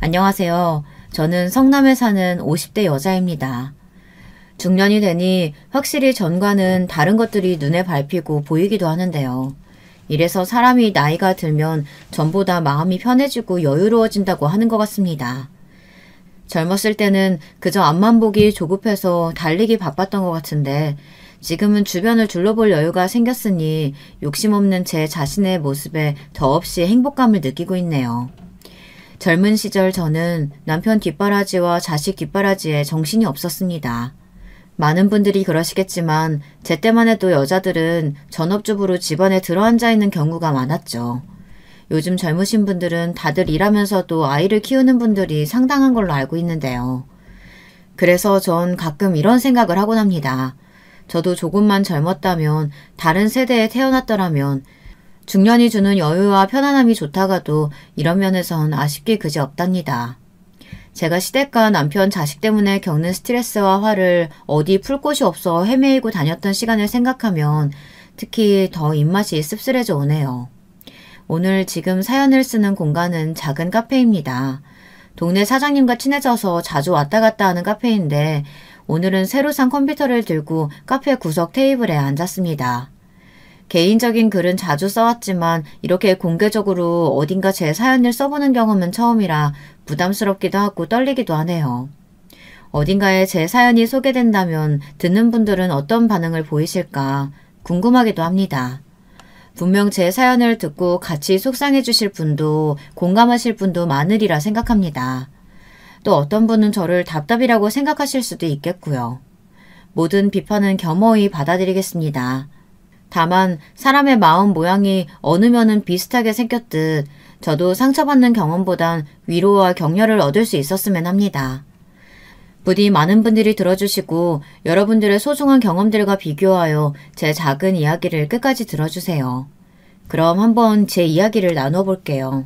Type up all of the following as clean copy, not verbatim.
안녕하세요. 저는 성남에 사는 50대 여자입니다. 중년이 되니 확실히 전과는 다른 것들이 눈에 밟히고 보이기도 하는데요. 이래서 사람이 나이가 들면 전보다 마음이 편해지고 여유로워진다고 하는 것 같습니다. 젊었을 때는 그저 앞만 보기 조급해서 달리기 바빴던 것 같은데 지금은 주변을 둘러볼 여유가 생겼으니 욕심 없는 제 자신의 모습에 더없이 행복감을 느끼고 있네요. 젊은 시절 저는 남편 뒷바라지와 자식 뒷바라지에 정신이 없었습니다. 많은 분들이 그러시겠지만 제 때만 해도 여자들은 전업주부로 집안에 들어앉아 있는 경우가 많았죠. 요즘 젊으신 분들은 다들 일하면서도 아이를 키우는 분들이 상당한 걸로 알고 있는데요. 그래서 전 가끔 이런 생각을 하곤 합니다. 저도 조금만 젊었다면, 다른 세대에 태어났더라면 중년이 주는 여유와 편안함이 좋다가도 이런 면에선 아쉽기 그지없답니다. 제가 시댁과 남편 자식 때문에 겪는 스트레스와 화를 어디 풀 곳이 없어 헤매이고 다녔던 시간을 생각하면 특히 더 입맛이 씁쓸해져 오네요. 오늘 지금 사연을 쓰는 공간은 작은 카페입니다. 동네 사장님과 친해져서 자주 왔다 갔다 하는 카페인데 오늘은 새로 산 컴퓨터를 들고 카페 구석 테이블에 앉았습니다. 개인적인 글은 자주 써왔지만 이렇게 공개적으로 어딘가 제 사연을 써보는 경험은 처음이라 부담스럽기도 하고 떨리기도 하네요. 어딘가에 제 사연이 소개된다면 듣는 분들은 어떤 반응을 보이실까 궁금하기도 합니다. 분명 제 사연을 듣고 같이 속상해 주실 분도 공감하실 분도 많으리라 생각합니다. 또 어떤 분은 저를 답답이라고 생각하실 수도 있겠고요. 모든 비판은 겸허히 받아들이겠습니다. 다만 사람의 마음 모양이 어느 면은 비슷하게 생겼듯 저도 상처받는 경험보단 위로와 격려를 얻을 수 있었으면 합니다. 부디 많은 분들이 들어주시고 여러분들의 소중한 경험들과 비교하여 제 작은 이야기를 끝까지 들어주세요. 그럼 한번 제 이야기를 나눠볼게요.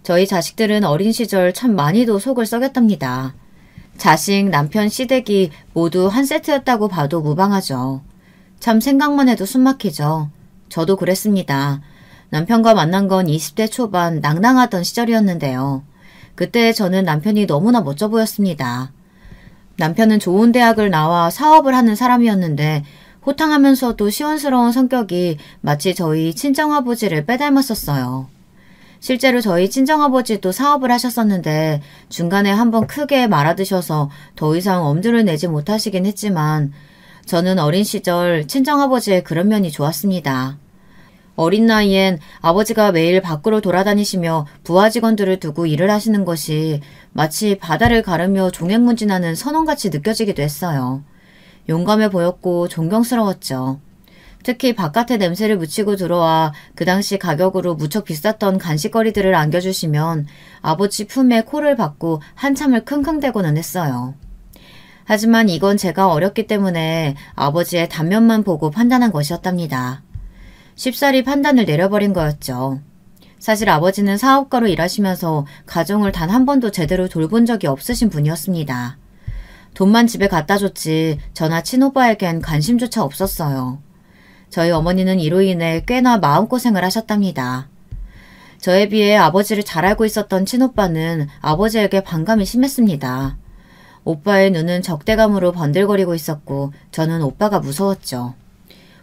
저희 자식들은 어린 시절 참 많이도 속을 썩였답니다. 자식, 남편, 시댁이 모두 한 세트였다고 봐도 무방하죠. 참 생각만 해도 숨막히죠. 저도 그랬습니다. 남편과 만난 건 20대 초반 낭낭하던 시절이었는데요. 그때 저는 남편이 너무나 멋져 보였습니다. 남편은 좋은 대학을 나와 사업을 하는 사람이었는데 호탕하면서도 시원스러운 성격이 마치 저희 친정아버지를 빼닮았었어요. 실제로 저희 친정아버지도 사업을 하셨었는데 중간에 한번 크게 말아드셔서 더 이상 엄두를 내지 못하시긴 했지만 저는 어린 시절 친정아버지의 그런 면이 좋았습니다. 어린 나이엔 아버지가 매일 밖으로 돌아다니시며 부하 직원들을 두고 일을 하시는 것이 마치 바다를 가르며 종횡무진하는 선원같이 느껴지기도 했어요. 용감해 보였고 존경스러웠죠. 특히 바깥에 냄새를 묻히고 들어와 그 당시 가격으로 무척 비쌌던 간식거리들을 안겨주시면 아버지 품에 코를 박고 한참을 킁킁대고는 했어요. 하지만 이건 제가 어렸기 때문에 아버지의 단면만 보고 판단한 것이었답니다. 쉽사리 판단을 내려버린 거였죠. 사실 아버지는 사업가로 일하시면서 가정을 단 한 번도 제대로 돌본 적이 없으신 분이었습니다. 돈만 집에 갖다 줬지 저나 친오빠에겐 관심조차 없었어요. 저희 어머니는 이로 인해 꽤나 마음고생을 하셨답니다. 저에 비해 아버지를 잘 알고 있었던 친오빠는 아버지에게 반감이 심했습니다. 오빠의 눈은 적대감으로 번들거리고 있었고 저는 오빠가 무서웠죠.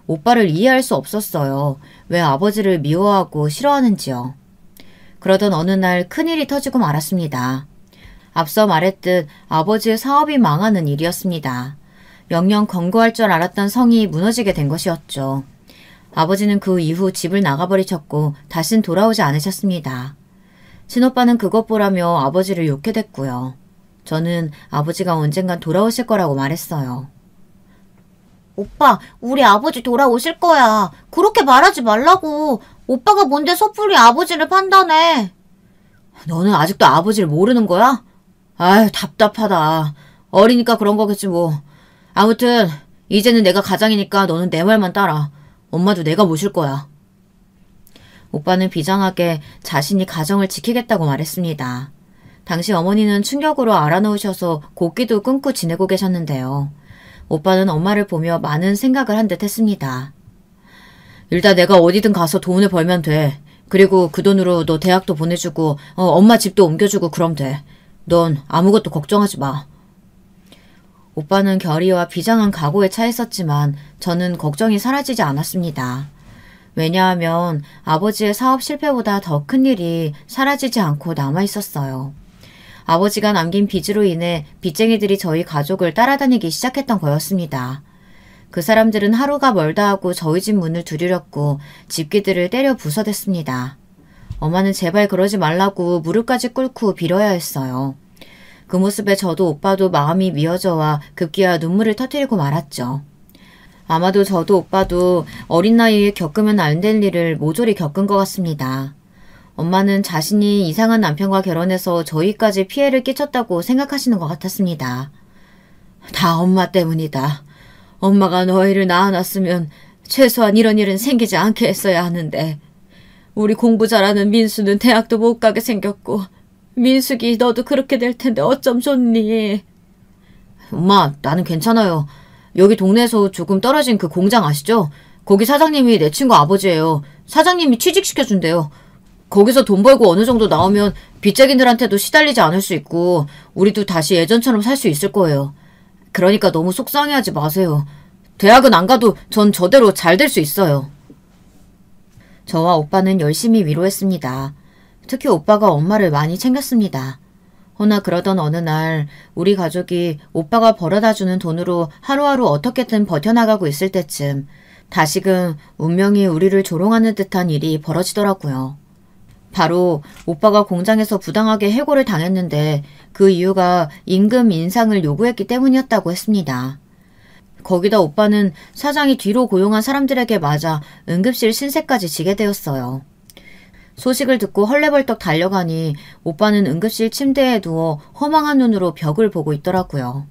오빠를 이해할 수 없었어요. 왜 아버지를 미워하고 싫어하는지요. 그러던 어느 날 큰일이 터지고 말았습니다. 앞서 말했듯 아버지의 사업이 망하는 일이었습니다. 영영 건고할 줄 알았던 성이 무너지게 된 것이었죠. 아버지는 그 이후 집을 나가버리셨고 다신 돌아오지 않으셨습니다. 친오빠는 그것 보라며 아버지를 욕해 댔고요. 저는 아버지가 언젠간 돌아오실 거라고 말했어요. 오빠, 우리 아버지 돌아오실 거야. 그렇게 말하지 말라고. 오빠가 뭔데 섣불리 아버지를 판단해. 너는 아직도 아버지를 모르는 거야? 아휴, 답답하다. 어리니까 그런 거겠지 뭐. 아무튼 이제는 내가 가장이니까 너는 내 말만 따라. 엄마도 내가 모실 거야. 오빠는 비장하게 자신이 가정을 지키겠다고 말했습니다. 당시 어머니는 충격으로 알아놓으셔서 곡기도 끊고 지내고 계셨는데요. 오빠는 엄마를 보며 많은 생각을 한 듯 했습니다. 일단 내가 어디든 가서 돈을 벌면 돼. 그리고 그 돈으로 너 대학도 보내주고 엄마 집도 옮겨주고 그럼 돼. 넌 아무것도 걱정하지 마. 오빠는 결의와 비장한 각오에 차있었지만 저는 걱정이 사라지지 않았습니다. 왜냐하면 아버지의 사업 실패보다 더 큰 일이 사라지지 않고 남아있었어요. 아버지가 남긴 빚으로 인해 빚쟁이들이 저희 가족을 따라다니기 시작했던 거였습니다. 그 사람들은 하루가 멀다 하고 저희 집 문을 두드렸고 집기들을 때려 부숴댔습니다. 엄마는 제발 그러지 말라고 무릎까지 꿇고 빌어야 했어요. 그 모습에 저도 오빠도 마음이 미어져와 급기야 눈물을 터뜨리고 말았죠. 아마도 저도 오빠도 어린 나이에 겪으면 안 될 일을 모조리 겪은 것 같습니다. 엄마는 자신이 이상한 남편과 결혼해서 저희까지 피해를 끼쳤다고 생각하시는 것 같았습니다. 다 엄마 때문이다. 엄마가 너희를 낳아놨으면 최소한 이런 일은 생기지 않게 했어야 하는데 우리 공부 잘하는 민수는 대학도 못 가게 생겼고 민숙이 너도 그렇게 될 텐데 어쩜 좋니? 엄마, 나는 괜찮아요. 여기 동네에서 조금 떨어진 그 공장 아시죠? 거기 사장님이 내 친구 아버지예요. 사장님이 취직시켜준대요. 거기서 돈 벌고 어느 정도 나오면 빚쟁이들한테도 시달리지 않을 수 있고 우리도 다시 예전처럼 살 수 있을 거예요. 그러니까 너무 속상해하지 마세요. 대학은 안 가도 전 저대로 잘 될 수 있어요. 저와 오빠는 열심히 위로했습니다. 특히 오빠가 엄마를 많이 챙겼습니다. 허나 그러던 어느 날 우리 가족이 오빠가 벌어다주는 돈으로 하루하루 어떻게든 버텨나가고 있을 때쯤 다시금 운명이 우리를 조롱하는 듯한 일이 벌어지더라고요. 바로 오빠가 공장에서 부당하게 해고를 당했는데 그 이유가 임금 인상을 요구했기 때문이었다고 했습니다. 거기다 오빠는 사장이 뒤로 고용한 사람들에게 맞아 응급실 신세까지 지게 되었어요. 소식을 듣고 헐레벌떡 달려가니 오빠는 응급실 침대에 누워 허망한 눈으로 벽을 보고 있더라고요.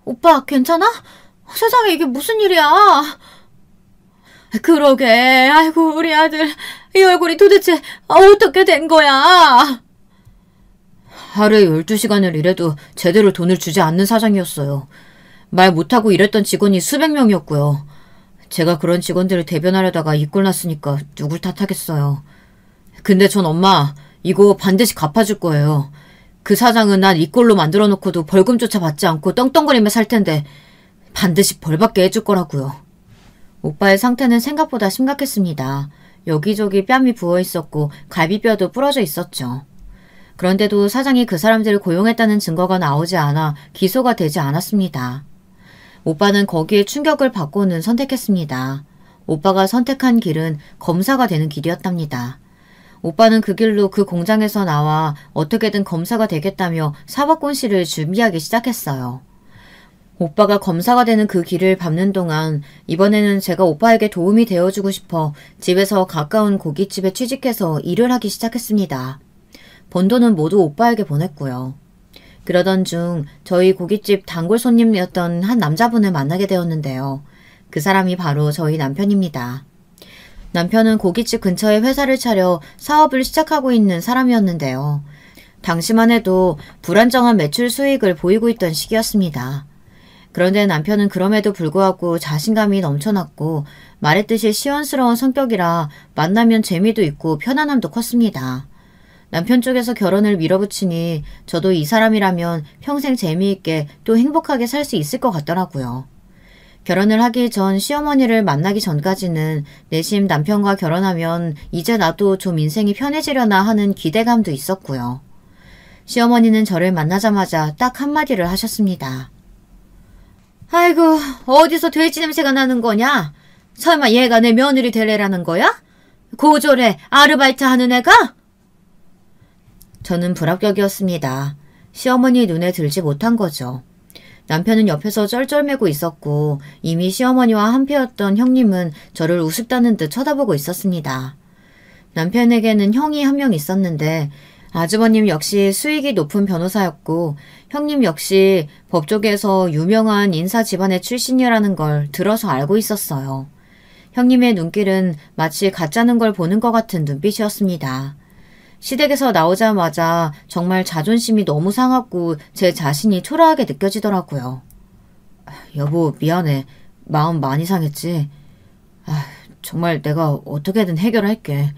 오빠 괜찮아? 세상에 이게 무슨 일이야? 그러게. 아이고 우리 아들 이 얼굴이 도대체 어떻게 된 거야? 하루에 12시간을 일해도 제대로 돈을 주지 않는 사장이었어요. 말 못하고 일했던 직원이 수백 명이었고요. 제가 그런 직원들을 대변하려다가 이꼴 났으니까 누굴 탓하겠어요. 근데 전 엄마 이거 반드시 갚아줄 거예요. 그 사장은 난 이 꼴로 만들어 놓고도 벌금조차 받지 않고 떵떵거리며 살 텐데 반드시 벌받게 해줄 거라고요. 오빠의 상태는 생각보다 심각했습니다. 여기저기 뺨이 부어있었고 갈비뼈도 부러져 있었죠. 그런데도 사장이 그 사람들을 고용했다는 증거가 나오지 않아 기소가 되지 않았습니다. 오빠는 거기에 충격을 받고는 선택했습니다. 오빠가 선택한 길은 검사가 되는 길이었답니다. 오빠는 그 길로 그 공장에서 나와 어떻게든 검사가 되겠다며 사법고시를 준비하기 시작했어요. 오빠가 검사가 되는 그 길을 밟는 동안 이번에는 제가 오빠에게 도움이 되어주고 싶어 집에서 가까운 고깃집에 취직해서 일을 하기 시작했습니다. 번 돈은 모두 오빠에게 보냈고요. 그러던 중 저희 고깃집 단골 손님이었던 한 남자분을 만나게 되었는데요. 그 사람이 바로 저희 남편입니다. 남편은 고깃집 근처에 회사를 차려 사업을 시작하고 있는 사람이었는데요. 당시만 해도 불안정한 매출 수익을 보이고 있던 시기였습니다. 그런데 남편은 그럼에도 불구하고 자신감이 넘쳐났고 말했듯이 시원스러운 성격이라 만나면 재미도 있고 편안함도 컸습니다. 남편 쪽에서 결혼을 밀어붙이니 저도 이 사람이라면 평생 재미있게 또 행복하게 살 수 있을 것 같더라고요. 결혼을 하기 전 시어머니를 만나기 전까지는 내심 남편과 결혼하면 이제 나도 좀 인생이 편해지려나 하는 기대감도 있었고요. 시어머니는 저를 만나자마자 딱 한마디를 하셨습니다. 아이고, 어디서 돼지 냄새가 나는 거냐? 설마 얘가 내 며느리 되래라는 거야? 고졸에 아르바이트 하는 애가? 저는 불합격이었습니다. 시어머니 눈에 들지 못한 거죠. 남편은 옆에서 쩔쩔매고 있었고 이미 시어머니와 한패였던 형님은 저를 우습다는 듯 쳐다보고 있었습니다. 남편에게는 형이 한 명 있었는데 아주버님 역시 수익이 높은 변호사였고 형님 역시 법조계에서 유명한 인사 집안의 출신이라는 걸 들어서 알고 있었어요. 형님의 눈길은 마치 가짜는 걸 보는 것 같은 눈빛이었습니다. 시댁에서 나오자마자 정말 자존심이 너무 상하고 제 자신이 초라하게 느껴지더라고요. 여보 미안해. 마음 많이 상했지. 정말 내가 어떻게든 해결할게.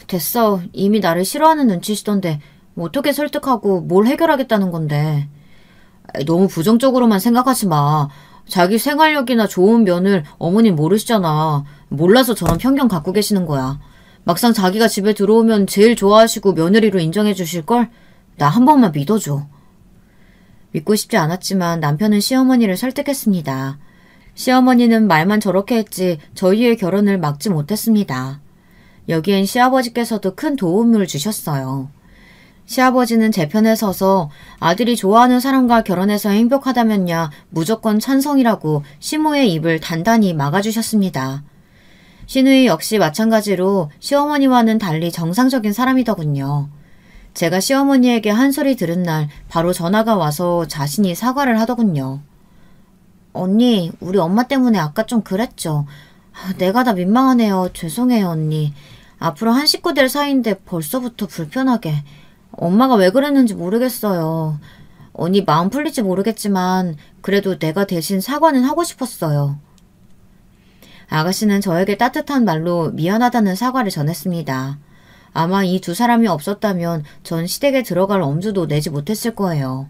됐어. 이미 나를 싫어하는 눈치시던데 어떻게 설득하고 뭘 해결하겠다는 건데. 너무 부정적으로만 생각하지 마. 자기 생활력이나 좋은 면을 어머님 모르시잖아. 몰라서 저런 편견 갖고 계시는 거야. 막상 자기가 집에 들어오면 제일 좋아하시고 며느리로 인정해 주실걸? 나 한 번만 믿어줘. 믿고 싶지 않았지만 남편은 시어머니를 설득했습니다. 시어머니는 말만 저렇게 했지 저희의 결혼을 막지 못했습니다. 여기엔 시아버지께서도 큰 도움을 주셨어요. 시아버지는 제 편에 서서 아들이 좋아하는 사람과 결혼해서 행복하다면야 무조건 찬성이라고 시모의 입을 단단히 막아주셨습니다. 시누이 역시 마찬가지로 시어머니와는 달리 정상적인 사람이더군요. 제가 시어머니에게 한 소리 들은 날 바로 전화가 와서 자신이 사과를 하더군요. 언니, 우리 엄마 때문에 아까 좀 그랬죠. 내가 다 민망하네요. 죄송해요, 언니. 앞으로 한 식구 될 사이인데 벌써부터 불편하게. 엄마가 왜 그랬는지 모르겠어요. 언니 마음 풀릴지 모르겠지만 그래도 내가 대신 사과는 하고 싶었어요. 아가씨는 저에게 따뜻한 말로 미안하다는 사과를 전했습니다. 아마 이 두 사람이 없었다면 전 시댁에 들어갈 엄두도 내지 못했을 거예요.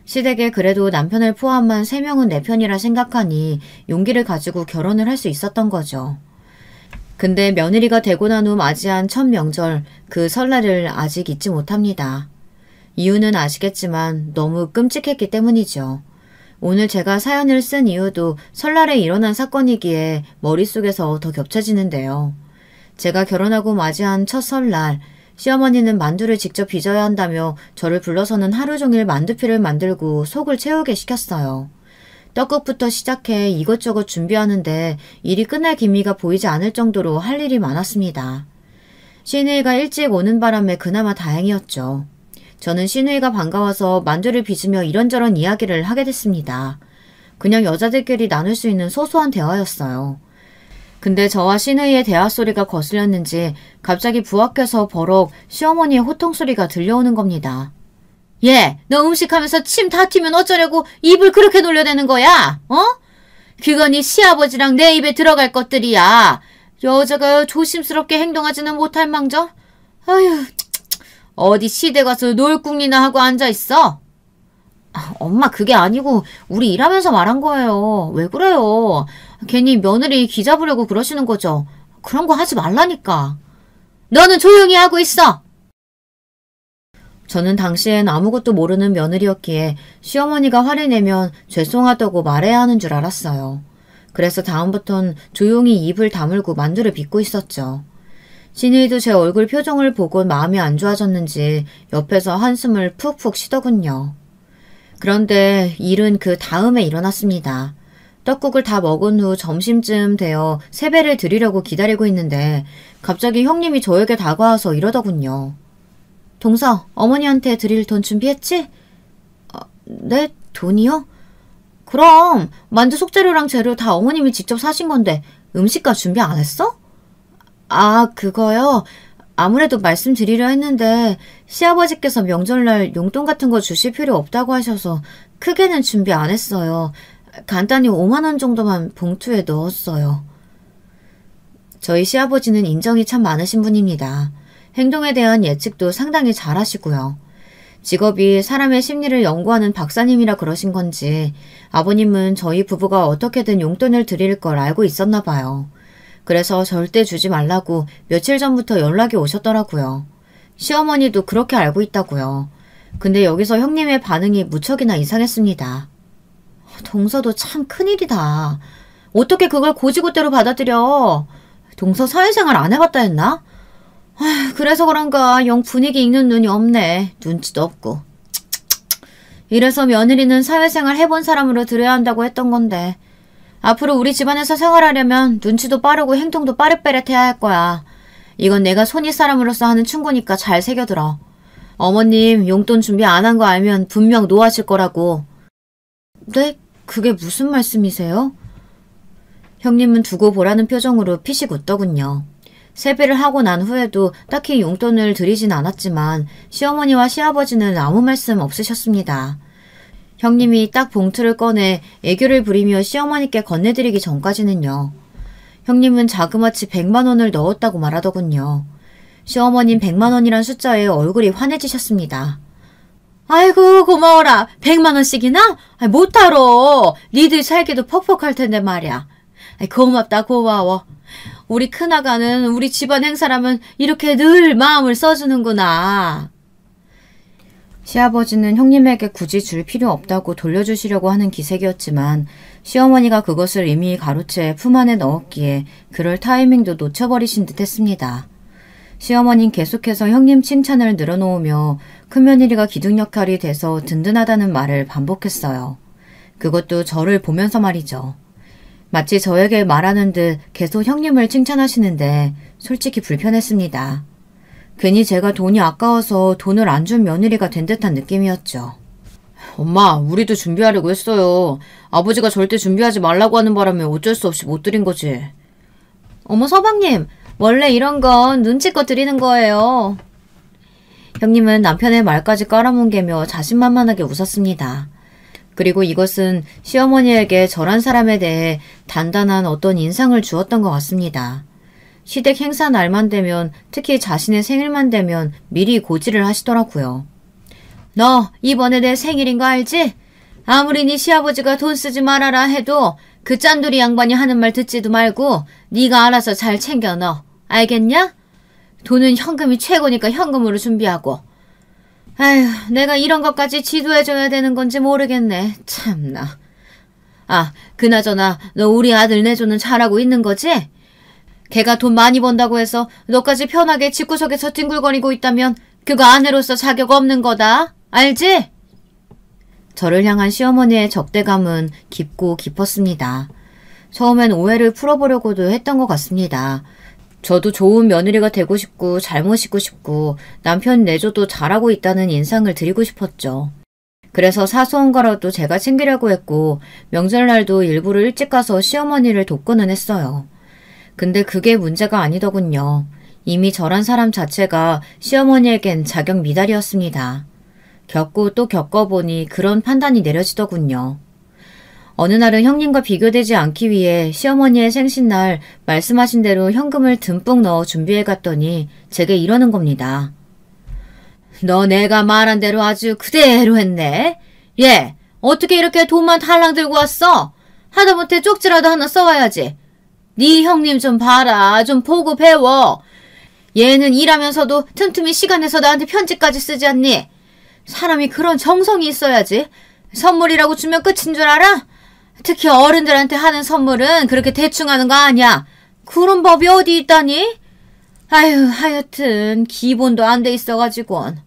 시댁에 그래도 남편을 포함한 3명은 내 편이라 생각하니 용기를 가지고 결혼을 할 수 있었던 거죠. 근데 며느리가 되고 난 후 맞이한 첫 명절, 그 설날을 아직 잊지 못합니다. 이유는 아시겠지만 너무 끔찍했기 때문이죠. 오늘 제가 사연을 쓴 이유도 설날에 일어난 사건이기에 머릿속에서 더 겹쳐지는데요. 제가 결혼하고 맞이한 첫 설날, 시어머니는 만두를 직접 빚어야 한다며 저를 불러서는 하루 종일 만두피를 만들고 속을 채우게 시켰어요. 떡국부터 시작해 이것저것 준비하는데 일이 끝날 기미가 보이지 않을 정도로 할 일이 많았습니다. 시누이가 일찍 오는 바람에 그나마 다행이었죠. 저는 시누이가 반가워서 만두를 빚으며 이런저런 이야기를 하게 됐습니다. 그냥 여자들끼리 나눌 수 있는 소소한 대화였어요. 근데 저와 시누이의 대화 소리가 거슬렸는지 갑자기 부엌에서 버럭 시어머니의 호통 소리가 들려오는 겁니다. 얘, 너 음식하면서 침 다 튀면 어쩌려고 입을 그렇게 놀려대는 거야? 어? 그건 이 시아버지랑 내 입에 들어갈 것들이야. 여자가 조심스럽게 행동하지는 못할 망정? 아휴, 어디 시댁 가서 놀궁리나 하고 앉아있어? 엄마 그게 아니고 우리 일하면서 말한 거예요. 왜 그래요? 괜히 며느리 기 잡으려고 그러시는 거죠. 그런 거 하지 말라니까. 너는 조용히 하고 있어. 저는 당시엔 아무것도 모르는 며느리였기에 시어머니가 화를 내면 죄송하다고 말해야 하는 줄 알았어요. 그래서 다음부턴 조용히 입을 다물고 만두를 빚고 있었죠. 시누이도 제 얼굴 표정을 보고 마음이 안 좋아졌는지 옆에서 한숨을 푹푹 쉬더군요. 그런데 일은 그 다음에 일어났습니다. 떡국을 다 먹은 후 점심쯤 되어 세배를 드리려고 기다리고 있는데 갑자기 형님이 저에게 다가와서 이러더군요. 동서, 어머니한테 드릴 돈 준비했지? 네? 돈이요? 그럼 만두 속재료랑 재료 다 어머님이 직접 사신 건데 음식값 준비 안 했어? 아, 그거요? 아무래도 말씀드리려 했는데 시아버지께서 명절날 용돈 같은 거 주실 필요 없다고 하셔서 크게는 준비 안 했어요. 간단히 5만 원 정도만 봉투에 넣었어요. 저희 시아버지는 인정이 참 많으신 분입니다. 행동에 대한 예측도 상당히 잘하시고요. 직업이 사람의 심리를 연구하는 박사님이라 그러신 건지 아버님은 저희 부부가 어떻게든 용돈을 드릴 걸 알고 있었나 봐요. 그래서 절대 주지 말라고 며칠 전부터 연락이 오셨더라고요. 시어머니도 그렇게 알고 있다고요. 근데 여기서 형님의 반응이 무척이나 이상했습니다. 동서도 참 큰일이다. 어떻게 그걸 고지고대로 받아들여. 동서 사회생활 안 해봤다 했나? 그래서 그런가 영 분위기 읽는 눈이 없네. 눈치도 없고. 이래서 며느리는 사회생활 해본 사람으로 들여야 한다고 했던 건데 앞으로 우리 집안에서 생활하려면 눈치도 빠르고 행동도 빠릿빠릿해야 할 거야. 이건 내가 손윗 사람으로서 하는 충고니까 잘 새겨들어. 어머님 용돈 준비 안 한 거 알면 분명 노하실 거라고. 네? 그게 무슨 말씀이세요? 형님은 두고 보라는 표정으로 피식 웃더군요. 세배를 하고 난 후에도 딱히 용돈을 드리진 않았지만 시어머니와 시아버지는 아무 말씀 없으셨습니다. 형님이 딱 봉투를 꺼내 애교를 부리며 시어머니께 건네드리기 전까지는요. 형님은 자그마치 100만 원을 넣었다고 말하더군요. 시어머님 100만 원이란 숫자에 얼굴이 환해지셨습니다. 아이고 고마워라. 100만 원씩이나? 못하러. 니들 살기도 퍽퍽할 텐데 말이야. 고맙다 고마워. 우리 큰아가는 우리 집안 행사라면 이렇게 늘 마음을 써주는구나. 시아버지는 형님에게 굳이 줄 필요 없다고 돌려주시려고 하는 기색이었지만 시어머니가 그것을 이미 가로채 품 안에 넣었기에 그럴 타이밍도 놓쳐버리신 듯 했습니다. 시어머니는 계속해서 형님 칭찬을 늘어놓으며 큰며느리가 기둥 역할이 돼서 든든하다는 말을 반복했어요. 그것도 저를 보면서 말이죠. 마치 저에게 말하는 듯 계속 형님을 칭찬하시는데 솔직히 불편했습니다. 괜히 제가 돈이 아까워서 돈을 안 준 며느리가 된 듯한 느낌이었죠. 엄마, 우리도 준비하려고 했어요. 아버지가 절대 준비하지 말라고 하는 바람에 어쩔 수 없이 못 드린 거지. 어머 서방님, 원래 이런 건 눈치껏 드리는 거예요. 형님은 남편의 말까지 깔아뭉개며 자신만만하게 웃었습니다. 그리고 이것은 시어머니에게 저란 사람에 대해 단단한 어떤 인상을 주었던 것 같습니다. 시댁 행사 날만 되면, 특히 자신의 생일만 되면 미리 고지를 하시더라고요. 너 이번에 내 생일인 거 알지? 아무리 네 시아버지가 돈 쓰지 말아라 해도 그 짠돌이 양반이 하는 말 듣지도 말고 네가 알아서 잘 챙겨 넣어. 알겠냐? 돈은 현금이 최고니까 현금으로 준비하고. 아휴, 내가 이런 것까지 지도해줘야 되는 건지 모르겠네. 참나. 아, 그나저나 너 우리 아들 내조는 잘하고 있는 거지? 걔가 돈 많이 번다고 해서 너까지 편하게 집구석에서 뒹굴거리고 있다면 그거 아내로서 자격 없는 거다. 알지? 저를 향한 시어머니의 적대감은 깊고 깊었습니다. 처음엔 오해를 풀어보려고도 했던 것 같습니다. 저도 좋은 며느리가 되고 싶고 잘 모시고 싶고 남편 내조도 잘하고 있다는 인상을 드리고 싶었죠. 그래서 사소한 거라도 제가 챙기려고 했고 명절날도 일부러 일찍 가서 시어머니를 돕고는 했어요. 근데 그게 문제가 아니더군요. 이미 저란 사람 자체가 시어머니에겐 자격 미달이었습니다. 겪고 또 겪어보니 그런 판단이 내려지더군요. 어느 날은 형님과 비교되지 않기 위해 시어머니의 생신날 말씀하신 대로 현금을 듬뿍 넣어 준비해갔더니 제게 이러는 겁니다. 너 내가 말한 대로 아주 그대로 했네. 얘, 어떻게 이렇게 돈만 달랑 들고 왔어? 하다못해 쪽지라도 하나 써와야지. 네 형님 좀 봐라. 좀 보고 배워. 얘는 일하면서도 틈틈이 시간 내서 나한테 편지까지 쓰지 않니? 사람이 그런 정성이 있어야지. 선물이라고 주면 끝인 줄 알아? 특히 어른들한테 하는 선물은 그렇게 대충 하는 거 아니야. 그런 법이 어디 있다니? 아유, 하여튼 기본도 안 돼 있어가지고는.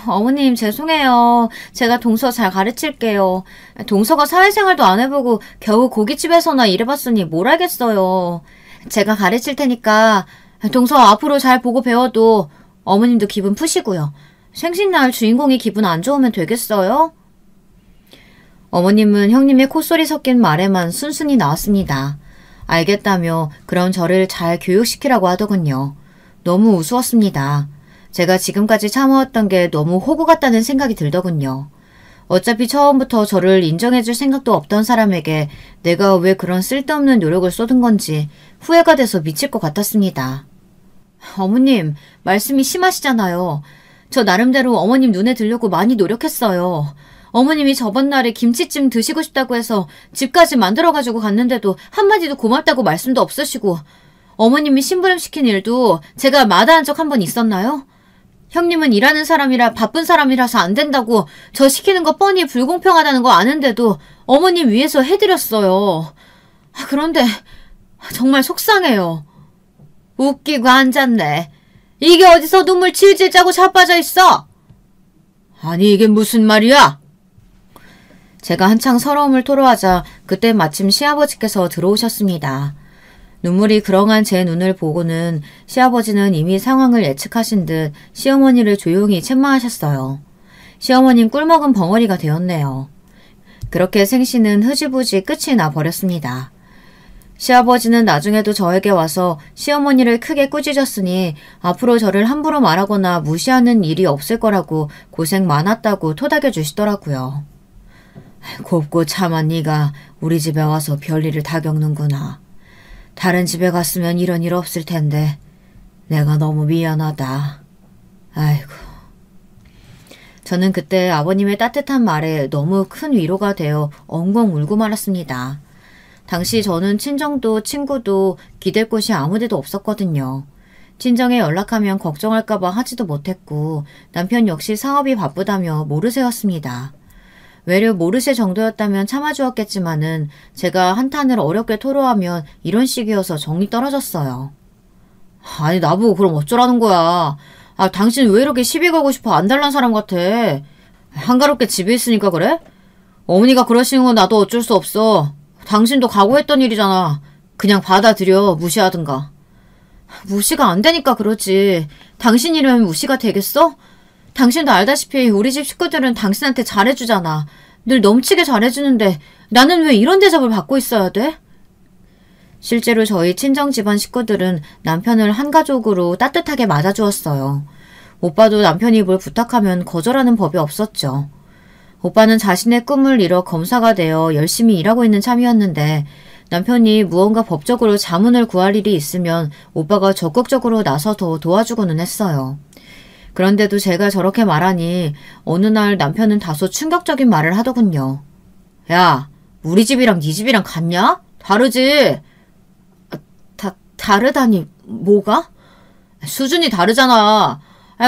어머님 죄송해요. 제가 동서 잘 가르칠게요. 동서가 사회생활도 안 해보고 겨우 고깃집에서나 일해봤으니 뭘 알겠어요. 제가 가르칠 테니까 동서 앞으로 잘 보고 배워도 어머님도 기분 푸시고요. 생신날 주인공이 기분 안 좋으면 되겠어요? 어머님은 형님의 콧소리 섞인 말에만 순순히 나왔습니다. 알겠다며 그럼 저를 잘 교육시키라고 하더군요. 너무 우스웠습니다. 제가 지금까지 참아왔던 게 너무 호구 같다는 생각이 들더군요. 어차피 처음부터 저를 인정해줄 생각도 없던 사람에게 내가 왜 그런 쓸데없는 노력을 쏟은 건지 후회가 돼서 미칠 것 같았습니다. 어머님, 말씀이 심하시잖아요. 저 나름대로 어머님 눈에 들려고 많이 노력했어요. 어머님이 저번 날에 김치찜 드시고 싶다고 해서 집까지 만들어가지고 갔는데도 한마디도 고맙다고 말씀도 없으시고 어머님이 심부름시킨 일도 제가 마다한 적 한 번 있었나요? 형님은 일하는 사람이라 바쁜 사람이라서 안 된다고 저 시키는 거 뻔히 불공평하다는 거 아는데도 어머님 위해서 해드렸어요. 그런데 정말 속상해요. 웃기고 앉았네. 이게 어디서 눈물 질질 짜고 자빠져 있어? 아니 이게 무슨 말이야? 제가 한창 서러움을 토로하자 그때 마침 시아버지께서 들어오셨습니다. 눈물이 그렁한 제 눈을 보고는 시아버지는 이미 상황을 예측하신 듯 시어머니를 조용히 책망하셨어요. 시어머님 꿀먹은 벙어리가 되었네요. 그렇게 생신은 흐지부지 끝이 나버렸습니다. 시아버지는 나중에도 저에게 와서 시어머니를 크게 꾸짖었으니 앞으로 저를 함부로 말하거나 무시하는 일이 없을 거라고 고생 많았다고 토닥여 주시더라고요. 곱고 참한 네가 우리 집에 와서 별일을 다 겪는구나. 다른 집에 갔으면 이런 일 없을 텐데 내가 너무 미안하다. 아이고. 저는 그때 아버님의 따뜻한 말에 너무 큰 위로가 되어 엉엉 울고 말았습니다. 당시 저는 친정도 친구도 기댈 곳이 아무데도 없었거든요. 친정에 연락하면 걱정할까봐 하지도 못했고 남편 역시 사업이 바쁘다며 모르쇠였습니다. 외려 모르쇠 정도였다면 참아주었겠지만은 제가 한탄을 어렵게 토로하면 이런 식이어서 정이 떨어졌어요. 아니 나보고 그럼 어쩌라는 거야. 당신 왜 이렇게 시비 걸고 싶어 안달난 사람 같아. 한가롭게 집에 있으니까 그래? 어머니가 그러시는 건 나도 어쩔 수 없어. 당신도 각오했던 일이잖아. 그냥 받아들여 무시하든가. 무시가 안 되니까 그러지. 당신이라면 무시가 되겠어? 당신도 알다시피 우리 집 식구들은 당신한테 잘해주잖아. 늘 넘치게 잘해주는데 나는 왜 이런 대접을 받고 있어야 돼? 실제로 저희 친정 집안 식구들은 남편을 한 가족으로 따뜻하게 맞아주었어요. 오빠도 남편이 뭘 부탁하면 거절하는 법이 없었죠. 오빠는 자신의 꿈을 이뤄 검사가 되어 열심히 일하고 있는 참이었는데 남편이 무언가 법적으로 자문을 구할 일이 있으면 오빠가 적극적으로 나서서 도와주고는 했어요. 그런데도 제가 저렇게 말하니 어느 날 남편은 다소 충격적인 말을 하더군요. 야, 우리 집이랑 네 집이랑 같냐? 다르지? 다르다니 뭐가? 수준이 다르잖아.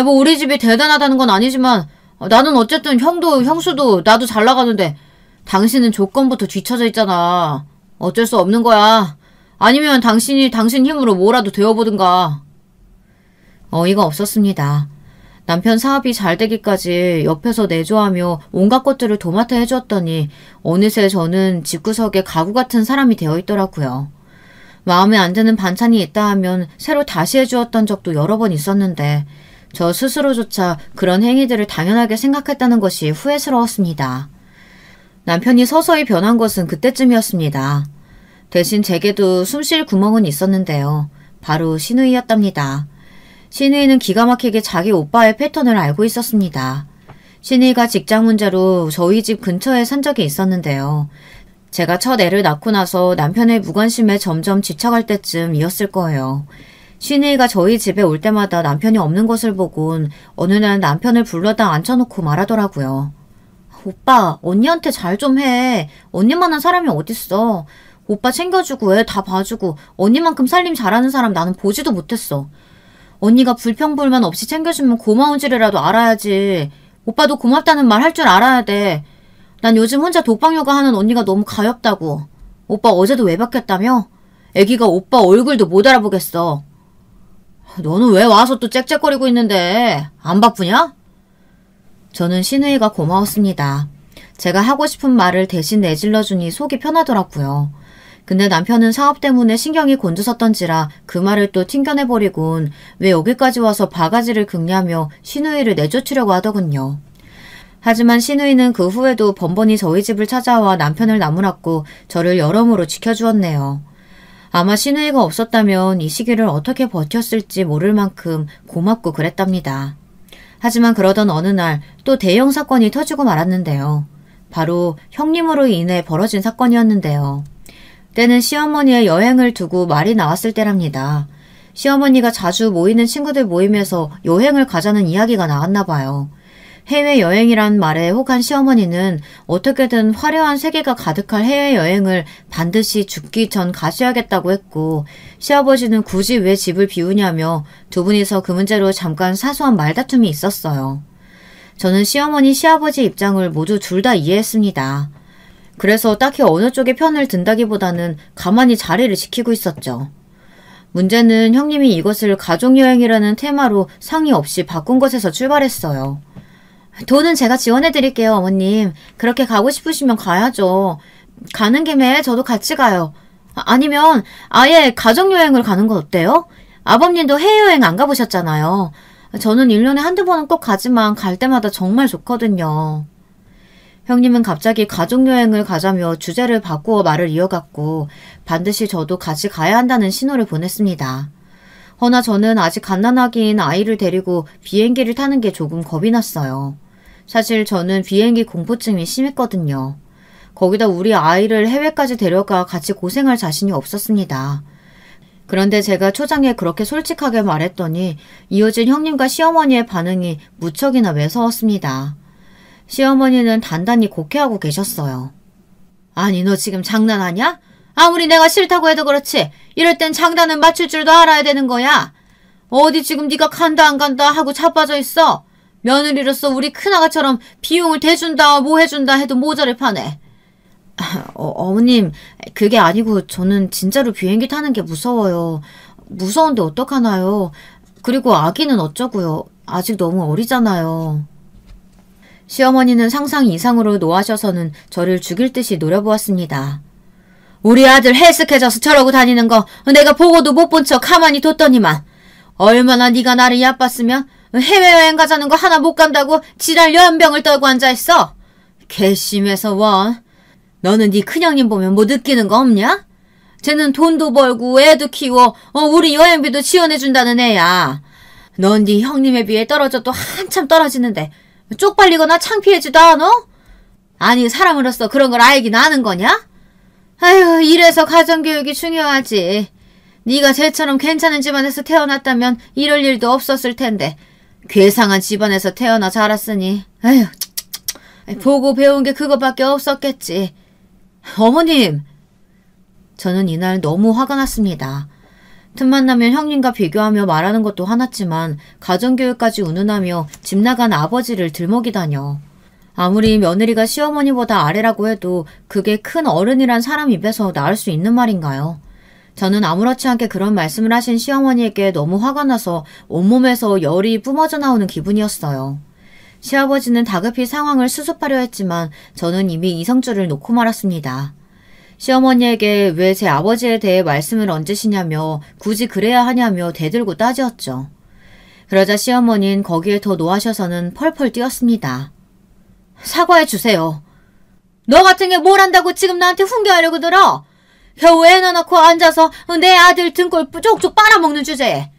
뭐 우리 집이 대단하다는 건 아니지만 나는 어쨌든 형도 형수도 나도 잘 나가는데 당신은 조건부터 뒤처져 있잖아. 어쩔 수 없는 거야. 아니면 당신이 당신 힘으로 뭐라도 되어보든가. 어이가 없었습니다. 남편 사업이 잘 되기까지 옆에서 내조하며 온갖 것들을 도맡아 해주었더니 어느새 저는 집구석에 가구 같은 사람이 되어 있더라고요. 마음에 안 드는 반찬이 있다 하면 새로 다시 해주었던 적도 여러 번 있었는데 저 스스로조차 그런 행위들을 당연하게 생각했다는 것이 후회스러웠습니다. 남편이 서서히 변한 것은 그때쯤이었습니다. 대신 제게도 숨쉴 구멍은 있었는데요. 바로 신우이였답니다. 신우이는 기가 막히게 자기 오빠의 패턴을 알고 있었습니다. 신우이가 직장 문제로 저희 집 근처에 산 적이 있었는데요. 제가 첫 애를 낳고 나서 남편의 무관심에 점점 지쳐갈 때쯤이었을 거예요. 신우이가 저희 집에 올 때마다 남편이 없는 것을 보곤 어느 날 남편을 불러다 앉혀놓고 말하더라고요. 오빠, 언니한테 잘 좀 해. 언니만한 사람이 어딨어. 오빠 챙겨주고 애 다 봐주고 언니만큼 살림 잘하는 사람 나는 보지도 못했어. 언니가 불평불만 없이 챙겨주면 고마운 줄이라도 알아야지. 오빠도 고맙다는 말 할 줄 알아야 돼. 난 요즘 혼자 독방 육아하는 언니가 너무 가엾다고. 오빠 어제도 외박했다며? 애기가 오빠 얼굴도 못 알아보겠어. 너는 왜 와서 또 짹짹거리고 있는데? 안 바쁘냐? 저는 신우이가 고마웠습니다. 제가 하고 싶은 말을 대신 내질러주니 속이 편하더라고요. 근데 남편은 사업 때문에 신경이 곤두섰던지라 그 말을 또 튕겨내버리곤 왜 여기까지 와서 바가지를 긁냐며 신우이를 내쫓으려고 하더군요. 하지만 신우이는 그 후에도 번번이 저희 집을 찾아와 남편을 나무랐고 저를 여러모로 지켜주었네요. 아마 신우이가 없었다면 이 시기를 어떻게 버텼을지 모를 만큼 고맙고 그랬답니다. 하지만 그러던 어느 날 또 대형 사건이 터지고 말았는데요. 바로 형님으로 인해 벌어진 사건이었는데요. 때는 시어머니의 여행을 두고 말이 나왔을 때랍니다. 시어머니가 자주 모이는 친구들 모임에서 여행을 가자는 이야기가 나왔나 봐요. 해외여행이란 말에 혹한 시어머니는 어떻게든 화려한 세계가 가득할 해외여행을 반드시 죽기 전 가셔야겠다고 했고 시아버지는 굳이 왜 집을 비우냐며 두 분이서 그 문제로 잠깐 사소한 말다툼이 있었어요. 저는 시어머니, 시아버지 입장을 모두 둘 다 이해했습니다. 그래서 딱히 어느 쪽의 편을 든다기보다는 가만히 자리를 지키고 있었죠. 문제는 형님이 이것을 가족여행이라는 테마로 상의 없이 바꾼 것에서 출발했어요. 돈은 제가 지원해드릴게요, 어머님. 그렇게 가고 싶으시면 가야죠. 가는 김에 저도 같이 가요. 아니면 아예 가족여행을 가는 건 어때요? 아버님도 해외여행 안 가보셨잖아요. 저는 1년에 한두 번은 꼭 가지만 갈 때마다 정말 좋거든요. 형님은 갑자기 가족여행을 가자며 주제를 바꾸어 말을 이어갔고 반드시 저도 같이 가야 한다는 신호를 보냈습니다. 허나 저는 아직 갓난아기인 아이를 데리고 비행기를 타는 게 조금 겁이 났어요. 사실 저는 비행기 공포증이 심했거든요. 거기다 우리 아이를 해외까지 데려가 같이 고생할 자신이 없었습니다. 그런데 제가 초장에 그렇게 솔직하게 말했더니 이어진 형님과 시어머니의 반응이 무척이나 매서웠습니다. 시어머니는 단단히 곡해하고 계셨어요. 아니, 너 지금 장난하냐? 아무리 내가 싫다고 해도 그렇지 이럴 땐 장단은 맞출 줄도 알아야 되는 거야. 어디 지금 네가 간다 안 간다 하고 자빠져 있어. 며느리로서 우리 큰아가처럼 비용을 대준다 뭐 해준다 해도 모자를 파네. 어머님, 그게 아니고 저는 진짜로 비행기 타는 게 무서워요. 무서운데 어떡하나요? 그리고 아기는 어쩌고요. 아직 너무 어리잖아요. 시어머니는 상상 이상으로 노하셔서는 저를 죽일 듯이 노려보았습니다. 우리 아들 헬스케져서 저러고 다니는 거 내가 보고도 못 본 척 가만히 뒀더니만 얼마나 네가 나를 얕봤으면 해외여행 가자는 거 하나 못 간다고 지랄 연병을 떨고 앉아있어. 괘씸해서 원. 너는 네 큰형님 보면 뭐 느끼는 거 없냐? 쟤는 돈도 벌고 애도 키워 우리 여행비도 지원해준다는 애야. 넌 네 형님에 비해 떨어져도 한참 떨어지는데 쪽팔리거나 창피하지도 않어? 아니 사람으로서 그런 걸 알긴 아는 거냐? 아휴, 이래서 가정교육이 중요하지. 네가 쟤처럼 괜찮은 집안에서 태어났다면 이럴 일도 없었을 텐데 괴상한 집안에서 태어나 자랐으니 아휴, 보고 배운 게 그거밖에 없었겠지. 어머님! 저는 이날 너무 화가 났습니다. 틈만 나면 형님과 비교하며 말하는 것도 화났지만 가정교육까지 운운하며 집 나간 아버지를 들먹이다뇨. 아무리 며느리가 시어머니보다 아래라고 해도 그게 큰 어른이란 사람 입에서 나올 수 있는 말인가요? 저는 아무렇지 않게 그런 말씀을 하신 시어머니에게 너무 화가 나서 온몸에서 열이 뿜어져 나오는 기분이었어요. 시아버지는 다급히 상황을 수습하려 했지만 저는 이미 이성줄을 놓고 말았습니다. 시어머니에게 왜 제 아버지에 대해 말씀을 얹으시냐며 굳이 그래야 하냐며 대들고 따지었죠. 그러자 시어머니는 거기에 더 노하셔서는 펄펄 뛰었습니다. 사과해 주세요. 너 같은 게 뭘 안다고 지금 나한테 훈계하려고 들어? 겨우 애 넣어놓고 앉아서 내 아들 등골 쪽쪽 빨아먹는 주제에.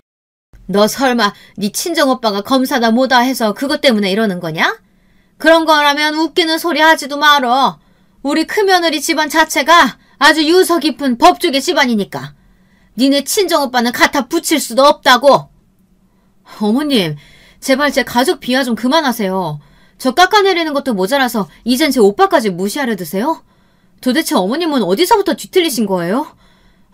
너 설마 네 친정오빠가 검사다 뭐다 해서 그것 때문에 이러는 거냐? 그런 거라면 웃기는 소리 하지도 말어. 우리 큰며느리 집안 자체가 아주 유서 깊은 법조계 집안이니까. 니네 친정오빠는 갖다 붙일 수도 없다고. 어머님, 제발 제 가족 비하 좀 그만하세요. 저 깎아내리는 것도 모자라서 이젠 제 오빠까지 무시하려 드세요? 도대체 어머님은 어디서부터 뒤틀리신 거예요?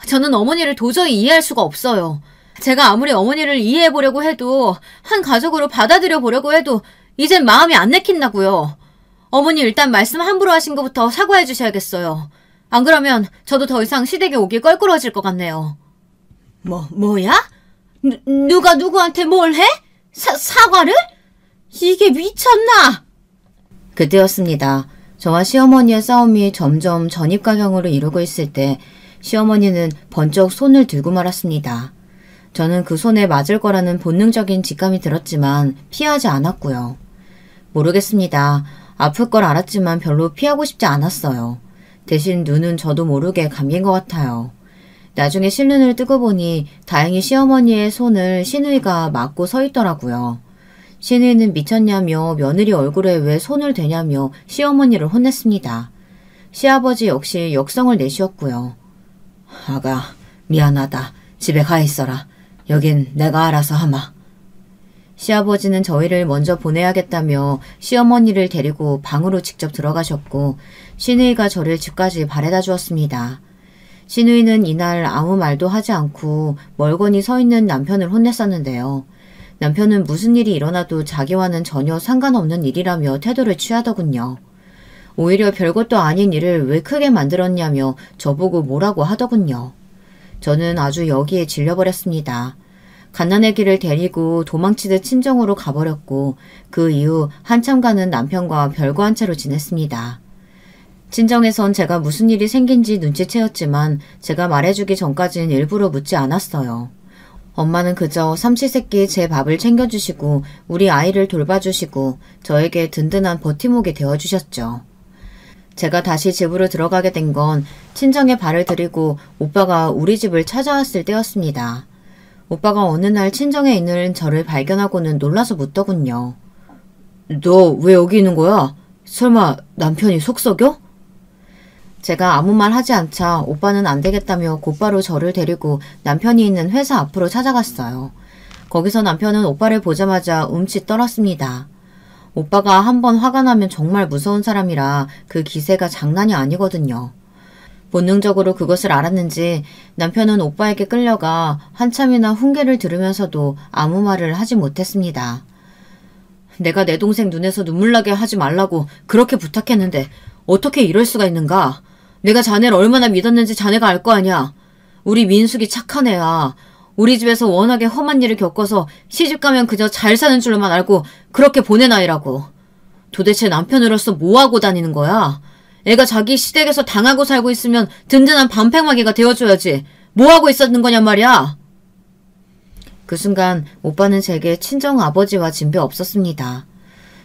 저는 어머니를 도저히 이해할 수가 없어요. 제가 아무리 어머니를 이해해보려고 해도 한 가족으로 받아들여 보려고 해도 이젠 마음이 안 내킨다고요. 어머니 일단 말씀 함부로 하신 것부터 사과해 주셔야겠어요. 안 그러면 저도 더 이상 시댁에 오기 껄끄러워질 것 같네요. 뭐야? 누가 누구한테 뭘 해? 사과를? 이게 미쳤나? 그때였습니다. 저와 시어머니의 싸움이 점점 전입가경으로 이루고 있을 때 시어머니는 번쩍 손을 들고 말았습니다. 저는 그 손에 맞을 거라는 본능적인 직감이 들었지만 피하지 않았고요. 모르겠습니다. 아플 걸 알았지만 별로 피하고 싶지 않았어요. 대신 눈은 저도 모르게 감긴 것 같아요. 나중에 실눈을 뜨고 보니 다행히 시어머니의 손을 시누이가 맞고 서 있더라고요. 시누이는 미쳤냐며 며느리 얼굴에 왜 손을 대냐며 시어머니를 혼냈습니다. 시아버지 역시 역성을 내쉬었고요. 아가, 미안하다. 집에 가 있어라. 여긴 내가 알아서 하마. 시아버지는 저희를 먼저 보내야겠다며 시어머니를 데리고 방으로 직접 들어가셨고 시누이가 저를 집까지 바래다 주었습니다. 시누이는 이날 아무 말도 하지 않고 멀거니 서 있는 남편을 혼냈었는데요. 남편은 무슨 일이 일어나도 자기와는 전혀 상관없는 일이라며 태도를 취하더군요. 오히려 별것도 아닌 일을 왜 크게 만들었냐며 저보고 뭐라고 하더군요. 저는 아주 여기에 질려버렸습니다. 갓난아기를 데리고 도망치듯 친정으로 가버렸고 그 이후 한참간은 남편과 별거한 채로 지냈습니다. 친정에선 제가 무슨 일이 생긴지 눈치채었지만 제가 말해주기 전까진 일부러 묻지 않았어요. 엄마는 그저 삼시세끼 제 밥을 챙겨주시고 우리 아이를 돌봐주시고 저에게 든든한 버팀목이 되어주셨죠. 제가 다시 집으로 들어가게 된 건 친정에 발을 들이고 오빠가 우리 집을 찾아왔을 때였습니다. 오빠가 어느 날 친정에 있는 저를 발견하고는 놀라서 묻더군요. 너 왜 여기 있는 거야? 설마 남편이 속 썩여? 제가 아무 말 하지 않자 오빠는 안 되겠다며 곧바로 저를 데리고 남편이 있는 회사 앞으로 찾아갔어요. 거기서 남편은 오빠를 보자마자 움찔 떨었습니다. 오빠가 한번 화가 나면 정말 무서운 사람이라 그 기세가 장난이 아니거든요. 본능적으로 그것을 알았는지 남편은 오빠에게 끌려가 한참이나 훈계를 들으면서도 아무 말을 하지 못했습니다. 내가 내 동생 눈에서 눈물 나게 하지 말라고 그렇게 부탁했는데 어떻게 이럴 수가 있는가? 내가 자네를 얼마나 믿었는지 자네가 알 거 아냐. 우리 민숙이 착한 애야. 우리 집에서 워낙에 험한 일을 겪어서 시집가면 그저 잘 사는 줄로만 알고 그렇게 보낸 아이라고. 도대체 남편으로서 뭐하고 다니는 거야? 애가 자기 시댁에서 당하고 살고 있으면 든든한 반팽마개가 되어줘야지. 뭐하고 있었는 거냔 말이야. 그 순간 오빠는 제게 친정 아버지와 진배 없었습니다.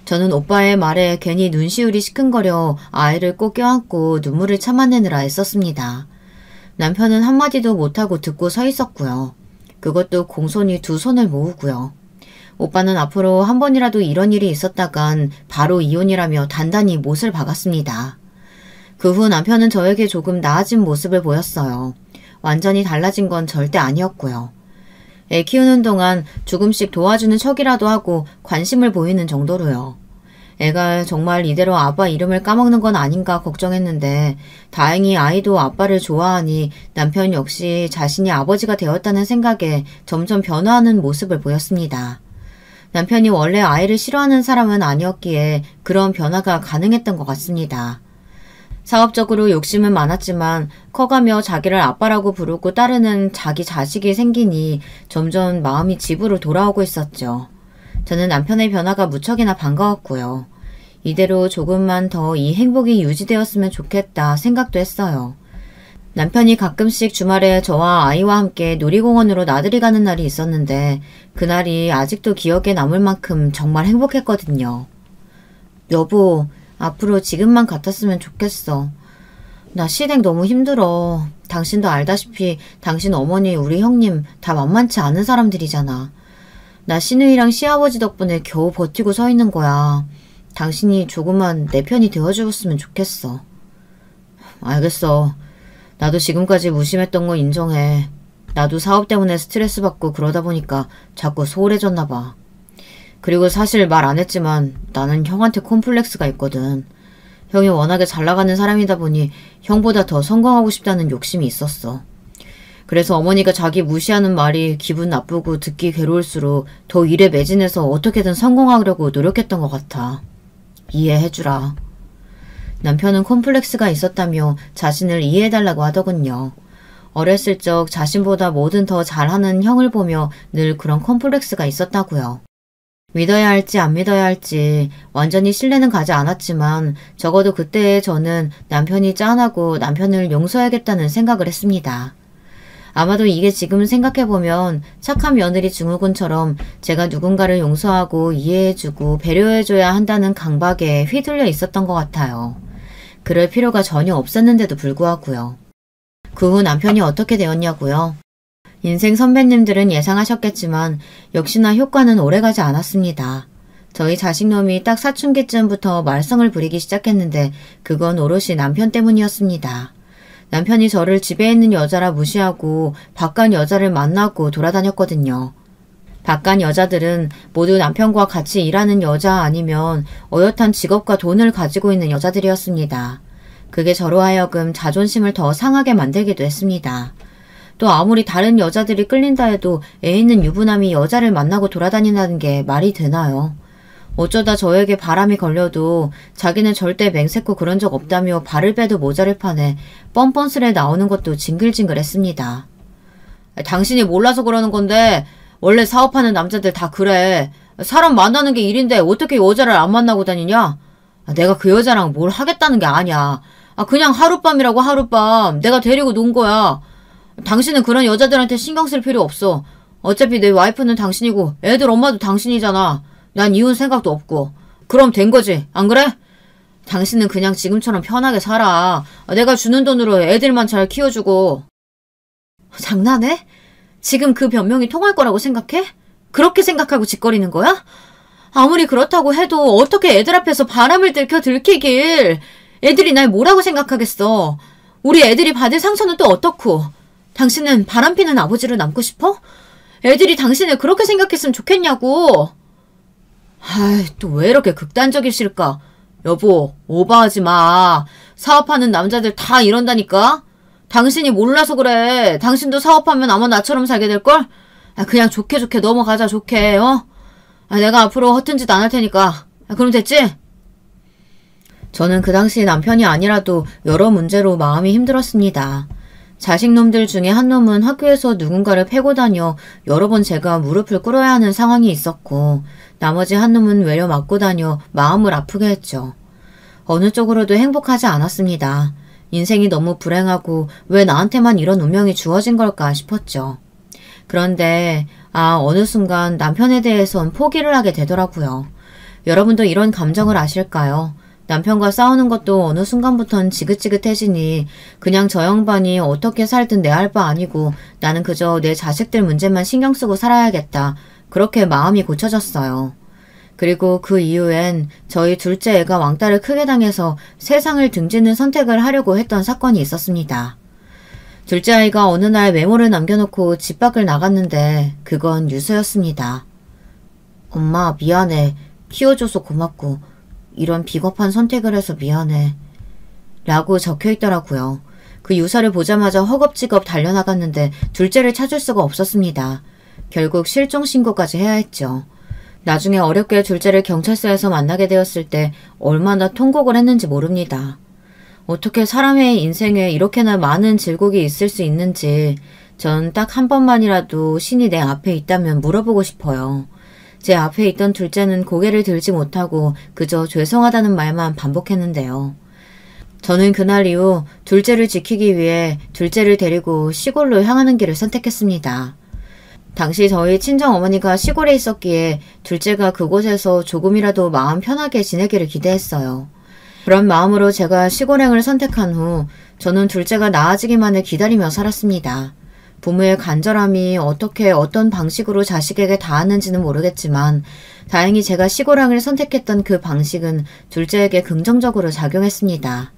저는 오빠의 말에 괜히 눈시울이 시큰거려 아이를 꼭 껴안고 눈물을 참아내느라 애썼습니다. 남편은 한마디도 못하고 듣고 서 있었고요. 그것도 공손히 두 손을 모으고요. 오빠는 앞으로 한 번이라도 이런 일이 있었다간 바로 이혼이라며 단단히 못을 박았습니다. 그 후 남편은 저에게 조금 나아진 모습을 보였어요. 완전히 달라진 건 절대 아니었고요. 애 키우는 동안 조금씩 도와주는 척이라도 하고 관심을 보이는 정도로요. 애가 정말 이대로 아빠 이름을 까먹는 건 아닌가 걱정했는데 다행히 아이도 아빠를 좋아하니 남편 역시 자신이 아버지가 되었다는 생각에 점점 변화하는 모습을 보였습니다. 남편이 원래 아이를 싫어하는 사람은 아니었기에 그런 변화가 가능했던 것 같습니다. 사업적으로 욕심은 많았지만 커가며 자기를 아빠라고 부르고 따르는 자기 자식이 생기니 점점 마음이 집으로 돌아오고 있었죠. 저는 남편의 변화가 무척이나 반가웠고요. 이대로 조금만 더 이 행복이 유지되었으면 좋겠다 생각도 했어요. 남편이 가끔씩 주말에 저와 아이와 함께 놀이공원으로 나들이 가는 날이 있었는데 그날이 아직도 기억에 남을 만큼 정말 행복했거든요. 여보, 앞으로 지금만 같았으면 좋겠어. 나 시댁 너무 힘들어. 당신도 알다시피 당신 어머니 우리 형님 다 만만치 않은 사람들이잖아. 나 시누이랑 시아버지 덕분에 겨우 버티고 서 있는 거야. 당신이 조금만 내 편이 되어주었으면 좋겠어. 알겠어. 나도 지금까지 무심했던 거 인정해. 나도 사업 때문에 스트레스 받고 그러다 보니까 자꾸 소홀해졌나 봐. 그리고 사실 말 안 했지만 나는 형한테 콤플렉스가 있거든. 형이 워낙에 잘 나가는 사람이다 보니 형보다 더 성공하고 싶다는 욕심이 있었어. 그래서 어머니가 자기 무시하는 말이 기분 나쁘고 듣기 괴로울수록 더 일에 매진해서 어떻게든 성공하려고 노력했던 것 같아. 이해해주라. 남편은 콤플렉스가 있었다며 자신을 이해해달라고 하더군요. 어렸을 적 자신보다 뭐든 더 잘하는 형을 보며 늘 그런 콤플렉스가 있었다고요. 믿어야 할지 안 믿어야 할지 완전히 신뢰는 가지 않았지만 적어도 그때의 저는 남편이 짠하고 남편을 용서해야겠다는 생각을 했습니다. 아마도 이게 지금 생각해보면 착한 며느리 증후군처럼 제가 누군가를 용서하고 이해해주고 배려해줘야 한다는 강박에 휘둘려 있었던 것 같아요. 그럴 필요가 전혀 없었는데도 불구하고요. 그 후 남편이 어떻게 되었냐고요? 인생 선배님들은 예상하셨겠지만 역시나 효과는 오래가지 않았습니다. 저희 자식놈이 딱 사춘기쯤부터 말썽을 부리기 시작했는데 그건 오롯이 남편 때문이었습니다. 남편이 저를 집에 있는 여자라 무시하고 바깥 여자를 만나고 돌아다녔거든요. 바깥 여자들은 모두 남편과 같이 일하는 여자 아니면 어엿한 직업과 돈을 가지고 있는 여자들이었습니다. 그게 저로 하여금 자존심을 더 상하게 만들기도 했습니다. 또 아무리 다른 여자들이 끌린다 해도 애 있는 유부남이 여자를 만나고 돌아다닌다는 게 말이 되나요? 어쩌다 저에게 바람이 걸려도 자기는 절대 맹세코 그런 적 없다며 발을 빼도 모자를 파네 뻔뻔스레 나오는 것도 징글징글했습니다. 당신이 몰라서 그러는 건데 원래 사업하는 남자들 다 그래. 사람 만나는 게 일인데 어떻게 여자를 안 만나고 다니냐? 내가 그 여자랑 뭘 하겠다는 게 아니야. 그냥 하룻밤이라고 하룻밤 내가 데리고 논 거야. 당신은 그런 여자들한테 신경 쓸 필요 없어. 어차피 내 와이프는 당신이고 애들 엄마도 당신이잖아. 난 이혼 생각도 없고. 그럼 된 거지, 안 그래? 당신은 그냥 지금처럼 편하게 살아. 내가 주는 돈으로 애들만 잘 키워주고. 장난해? 지금 그 변명이 통할 거라고 생각해? 그렇게 생각하고 짓거리는 거야? 아무리 그렇다고 해도 어떻게 애들 앞에서 바람을 들키길. 애들이 날 뭐라고 생각하겠어. 우리 애들이 받을 상처는 또 어떻고. 당신은 바람피는 아버지로 남고 싶어? 애들이 당신을 그렇게 생각했으면 좋겠냐고. 아이, 또 왜 이렇게 극단적이실까? 여보, 오버하지 마. 사업하는 남자들 다 이런다니까? 당신이 몰라서 그래. 당신도 사업하면 아마 나처럼 살게 될걸? 그냥 좋게 좋게 넘어가자, 좋게, 어? 내가 앞으로 허튼 짓 안 할 테니까. 그럼 됐지? 저는 그 당시 남편이 아니라도 여러 문제로 마음이 힘들었습니다. 자식놈들 중에 한 놈은 학교에서 누군가를 패고 다녀 여러 번 제가 무릎을 꿇어야 하는 상황이 있었고, 나머지 한 놈은 외려 맞고 다녀 마음을 아프게 했죠. 어느 쪽으로도 행복하지 않았습니다. 인생이 너무 불행하고 왜 나한테만 이런 운명이 주어진 걸까 싶었죠. 그런데 어느 순간 남편에 대해선 포기를 하게 되더라고요. 여러분도 이런 감정을 아실까요? 남편과 싸우는 것도 어느 순간부턴 지긋지긋해지니 그냥 저 양반이 어떻게 살든 내 할 바 아니고 나는 그저 내 자식들 문제만 신경 쓰고 살아야겠다. 그렇게 마음이 고쳐졌어요. 그리고 그 이후엔 저희 둘째 애가 왕따를 크게 당해서 세상을 등지는 선택을 하려고 했던 사건이 있었습니다. 둘째 아이가 어느 날 메모를 남겨놓고 집 밖을 나갔는데 그건 유서였습니다. 엄마 미안해. 키워줘서 고맙고 이런 비겁한 선택을 해서 미안해. 라고 적혀있더라고요. 그 유서를 보자마자 허겁지겁 달려나갔는데 둘째를 찾을 수가 없었습니다. 결국 실종신고까지 해야 했죠. 나중에 어렵게 둘째를 경찰서에서 만나게 되었을 때 얼마나 통곡을 했는지 모릅니다. 어떻게 사람의 인생에 이렇게나 많은 질곡이 있을 수 있는지 전 딱 한 번만이라도 신이 내 앞에 있다면 물어보고 싶어요. 제 앞에 있던 둘째는 고개를 들지 못하고 그저 죄송하다는 말만 반복했는데요. 저는 그날 이후 둘째를 지키기 위해 둘째를 데리고 시골로 향하는 길을 선택했습니다. 당시 저희 친정어머니가 시골에 있었기에 둘째가 그곳에서 조금이라도 마음 편하게 지내기를 기대했어요. 그런 마음으로 제가 시골행을 선택한 후 저는 둘째가 나아지기만을 기다리며 살았습니다. 부모의 간절함이 어떻게 어떤 방식으로 자식에게 닿았는지는 모르겠지만 다행히 제가 시골행을 선택했던 그 방식은 둘째에게 긍정적으로 작용했습니다.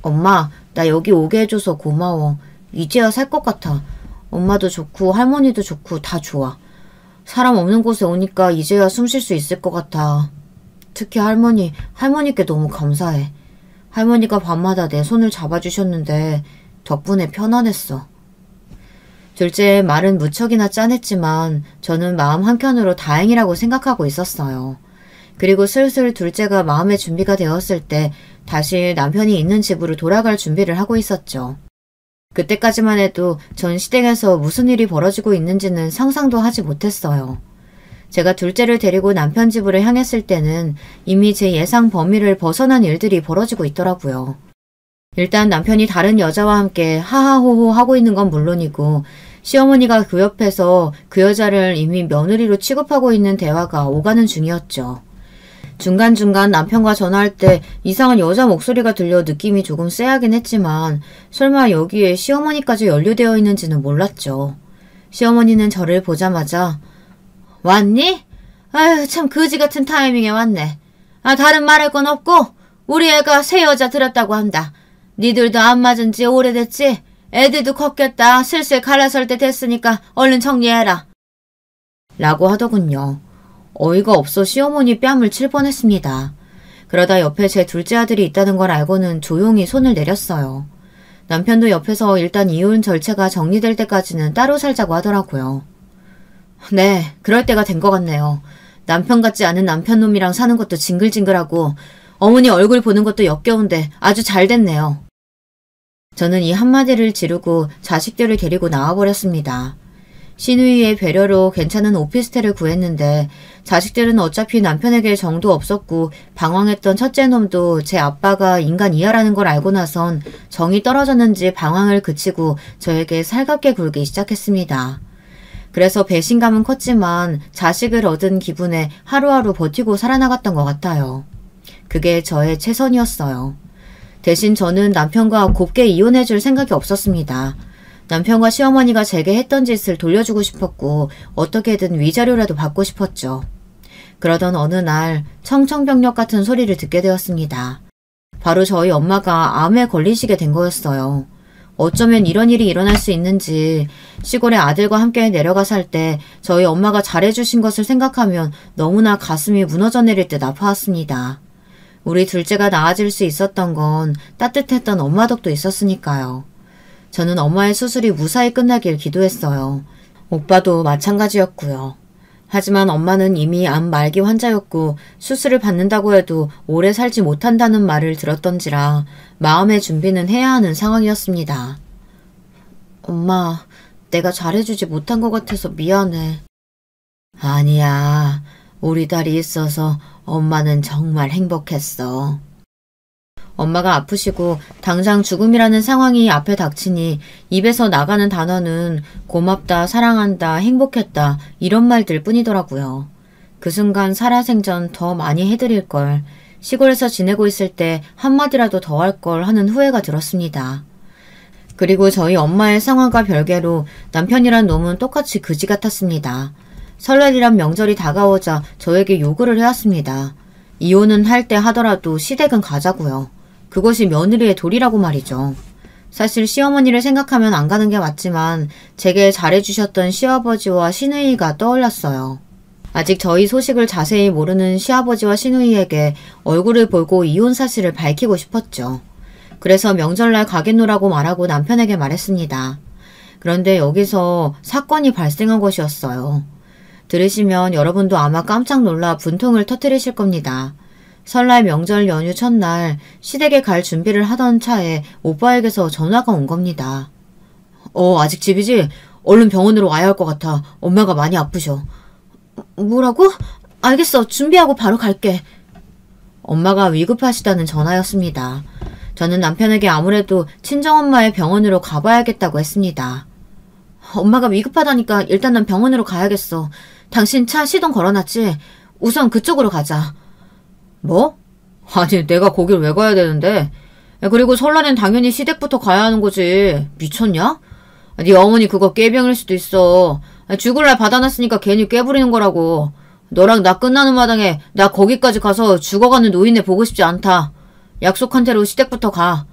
엄마, 나 여기 오게 해줘서 고마워. 이제야 살 것 같아. 엄마도 좋고 할머니도 좋고 다 좋아. 사람 없는 곳에 오니까 이제야 숨 쉴 수 있을 것 같아. 특히 할머니께 너무 감사해. 할머니가 밤마다 내 손을 잡아주셨는데 덕분에 편안했어. 둘째의 말은 무척이나 짠했지만 저는 마음 한켠으로 다행이라고 생각하고 있었어요. 그리고 슬슬 둘째가 마음의 준비가 되었을 때 다시 남편이 있는 집으로 돌아갈 준비를 하고 있었죠. 그때까지만 해도 전 시댁에서 무슨 일이 벌어지고 있는지는 상상도 하지 못했어요. 제가 둘째를 데리고 남편 집으로 향했을 때는 이미 제 예상 범위를 벗어난 일들이 벌어지고 있더라고요. 일단 남편이 다른 여자와 함께 하하호호 하고 있는 건 물론이고 시어머니가 그 옆에서 그 여자를 이미 며느리로 취급하고 있는 대화가 오가는 중이었죠. 중간중간 남편과 전화할 때 이상한 여자 목소리가 들려 느낌이 조금 쎄하긴 했지만 설마 여기에 시어머니까지 연루되어 있는지는 몰랐죠. 시어머니는 저를 보자마자 왔니? 아휴 참 거지 같은 타이밍에 왔네. 다른 말할 건 없고 우리 애가 새 여자 들었다고 한다. 니들도 안 맞은 지 오래됐지? 애들도 컸겠다. 슬슬 갈라설 때 됐으니까 얼른 정리해라. 라고 하더군요. 어이가 없어 시어머니 뺨을 칠 뻔했습니다. 그러다 옆에 제 둘째 아들이 있다는 걸 알고는 조용히 손을 내렸어요. 남편도 옆에서 일단 이혼 절차가 정리될 때까지는 따로 살자고 하더라고요. 네, 그럴 때가 된 것 같네요. 남편 같지 않은 남편놈이랑 사는 것도 징글징글하고 어머니 얼굴 보는 것도 역겨운데 아주 잘 됐네요. 저는 이 한마디를 지르고 자식들을 데리고 나와버렸습니다. 시누이의 배려로 괜찮은 오피스텔을 구했는데 자식들은 어차피 남편에게 정도 없었고 방황했던 첫째 놈도 제 아빠가 인간 이하라는 걸 알고 나선 정이 떨어졌는지 방황을 그치고 저에게 살갑게 굴기 시작했습니다. 그래서 배신감은 컸지만 자식을 얻은 기분에 하루하루 버티고 살아나갔던 것 같아요. 그게 저의 최선이었어요. 대신 저는 남편과 곱게 이혼해줄 생각이 없었습니다. 남편과 시어머니가 제게 했던 짓을 돌려주고 싶었고 어떻게든 위자료라도 받고 싶었죠. 그러던 어느 날 청천벽력 같은 소리를 듣게 되었습니다. 바로 저희 엄마가 암에 걸리시게 된 거였어요. 어쩌면 이런 일이 일어날 수 있는지 시골에 아들과 함께 내려가 살 때 저희 엄마가 잘해주신 것을 생각하면 너무나 가슴이 무너져 내릴 듯 아파왔습니다. 우리 둘째가 나아질 수 있었던 건 따뜻했던 엄마 덕도 있었으니까요. 저는 엄마의 수술이 무사히 끝나길 기도했어요. 오빠도 마찬가지였고요. 하지만 엄마는 이미 암 말기 환자였고 수술을 받는다고 해도 오래 살지 못한다는 말을 들었던지라 마음의 준비는 해야 하는 상황이었습니다. 엄마, 내가 잘해주지 못한 것 같아서 미안해. 아니야. 우리 딸이 있어서 엄마는 정말 행복했어. 엄마가 아프시고 당장 죽음이라는 상황이 앞에 닥치니 입에서 나가는 단어는 고맙다, 사랑한다, 행복했다 이런 말들 뿐이더라고요. 그 순간 살아생전 더 많이 해드릴 걸, 시골에서 지내고 있을 때 한마디라도 더 할 걸 하는 후회가 들었습니다. 그리고 저희 엄마의 상황과 별개로 남편이란 놈은 똑같이 그지 같았습니다. 설날이란 명절이 다가오자 저에게 요구를 해왔습니다. 이혼은 할 때 하더라도 시댁은 가자고요. 그것이 며느리의 도리라고 말이죠. 사실 시어머니를 생각하면 안 가는 게 맞지만 제게 잘해주셨던 시아버지와 시누이가 떠올랐어요. 아직 저희 소식을 자세히 모르는 시아버지와 시누이에게 얼굴을 보고 이혼 사실을 밝히고 싶었죠. 그래서 명절날 가겠노라고 말하고 남편에게 말했습니다. 그런데 여기서 사건이 발생한 것이었어요. 들으시면 여러분도 아마 깜짝 놀라 분통을 터뜨리실 겁니다. 설날 명절 연휴 첫날 시댁에 갈 준비를 하던 차에 오빠에게서 전화가 온 겁니다. 아직 집이지? 얼른 병원으로 와야 할 것 같아. 엄마가 많이 아프셔. 뭐라고? 알겠어. 준비하고 바로 갈게. 엄마가 위급하시다는 전화였습니다. 저는 남편에게 아무래도 친정엄마의 병원으로 가봐야겠다고 했습니다. 엄마가 위급하다니까 일단 난 병원으로 가야겠어. 당신 차 시동 걸어놨지? 우선 그쪽으로 가자. 뭐? 아니 내가 거길 왜 가야 되는데? 그리고 설날엔 당연히 시댁부터 가야 하는 거지. 미쳤냐? 네 어머니 그거 깨병일 수도 있어. 죽을 날 받아놨으니까 괜히 깨부리는 거라고. 너랑 나 끝나는 마당에 나 거기까지 가서 죽어가는 노인네 보고 싶지 않다. 약속한 대로 시댁부터 가.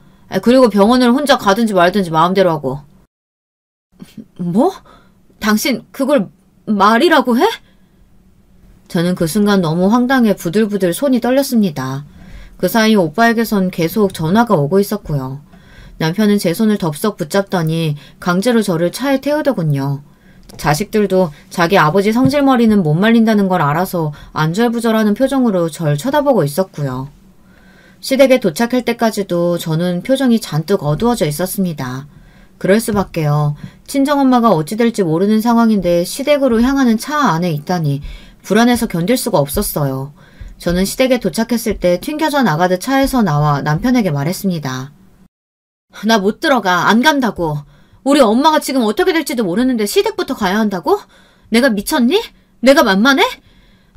그리고 병원을 혼자 가든지 말든지 마음대로 하고. 뭐? 당신 그걸 말이라고 해? 저는 그 순간 너무 황당해 부들부들 손이 떨렸습니다. 그 사이 오빠에게선 계속 전화가 오고 있었고요. 남편은 제 손을 덥석 붙잡더니 강제로 저를 차에 태우더군요. 자식들도 자기 아버지 성질머리는 못 말린다는 걸 알아서 안절부절하는 표정으로 절 쳐다보고 있었고요. 시댁에 도착할 때까지도 저는 표정이 잔뜩 어두워져 있었습니다. 그럴 수밖에요. 친정엄마가 어찌 될지 모르는 상황인데 시댁으로 향하는 차 안에 있다니 불안해서 견딜 수가 없었어요. 저는 시댁에 도착했을 때 튕겨져 나가듯 차에서 나와 남편에게 말했습니다. 나 못 들어가. 안 간다고. 우리 엄마가 지금 어떻게 될지도 모르는데 시댁부터 가야 한다고? 내가 미쳤니? 내가 만만해?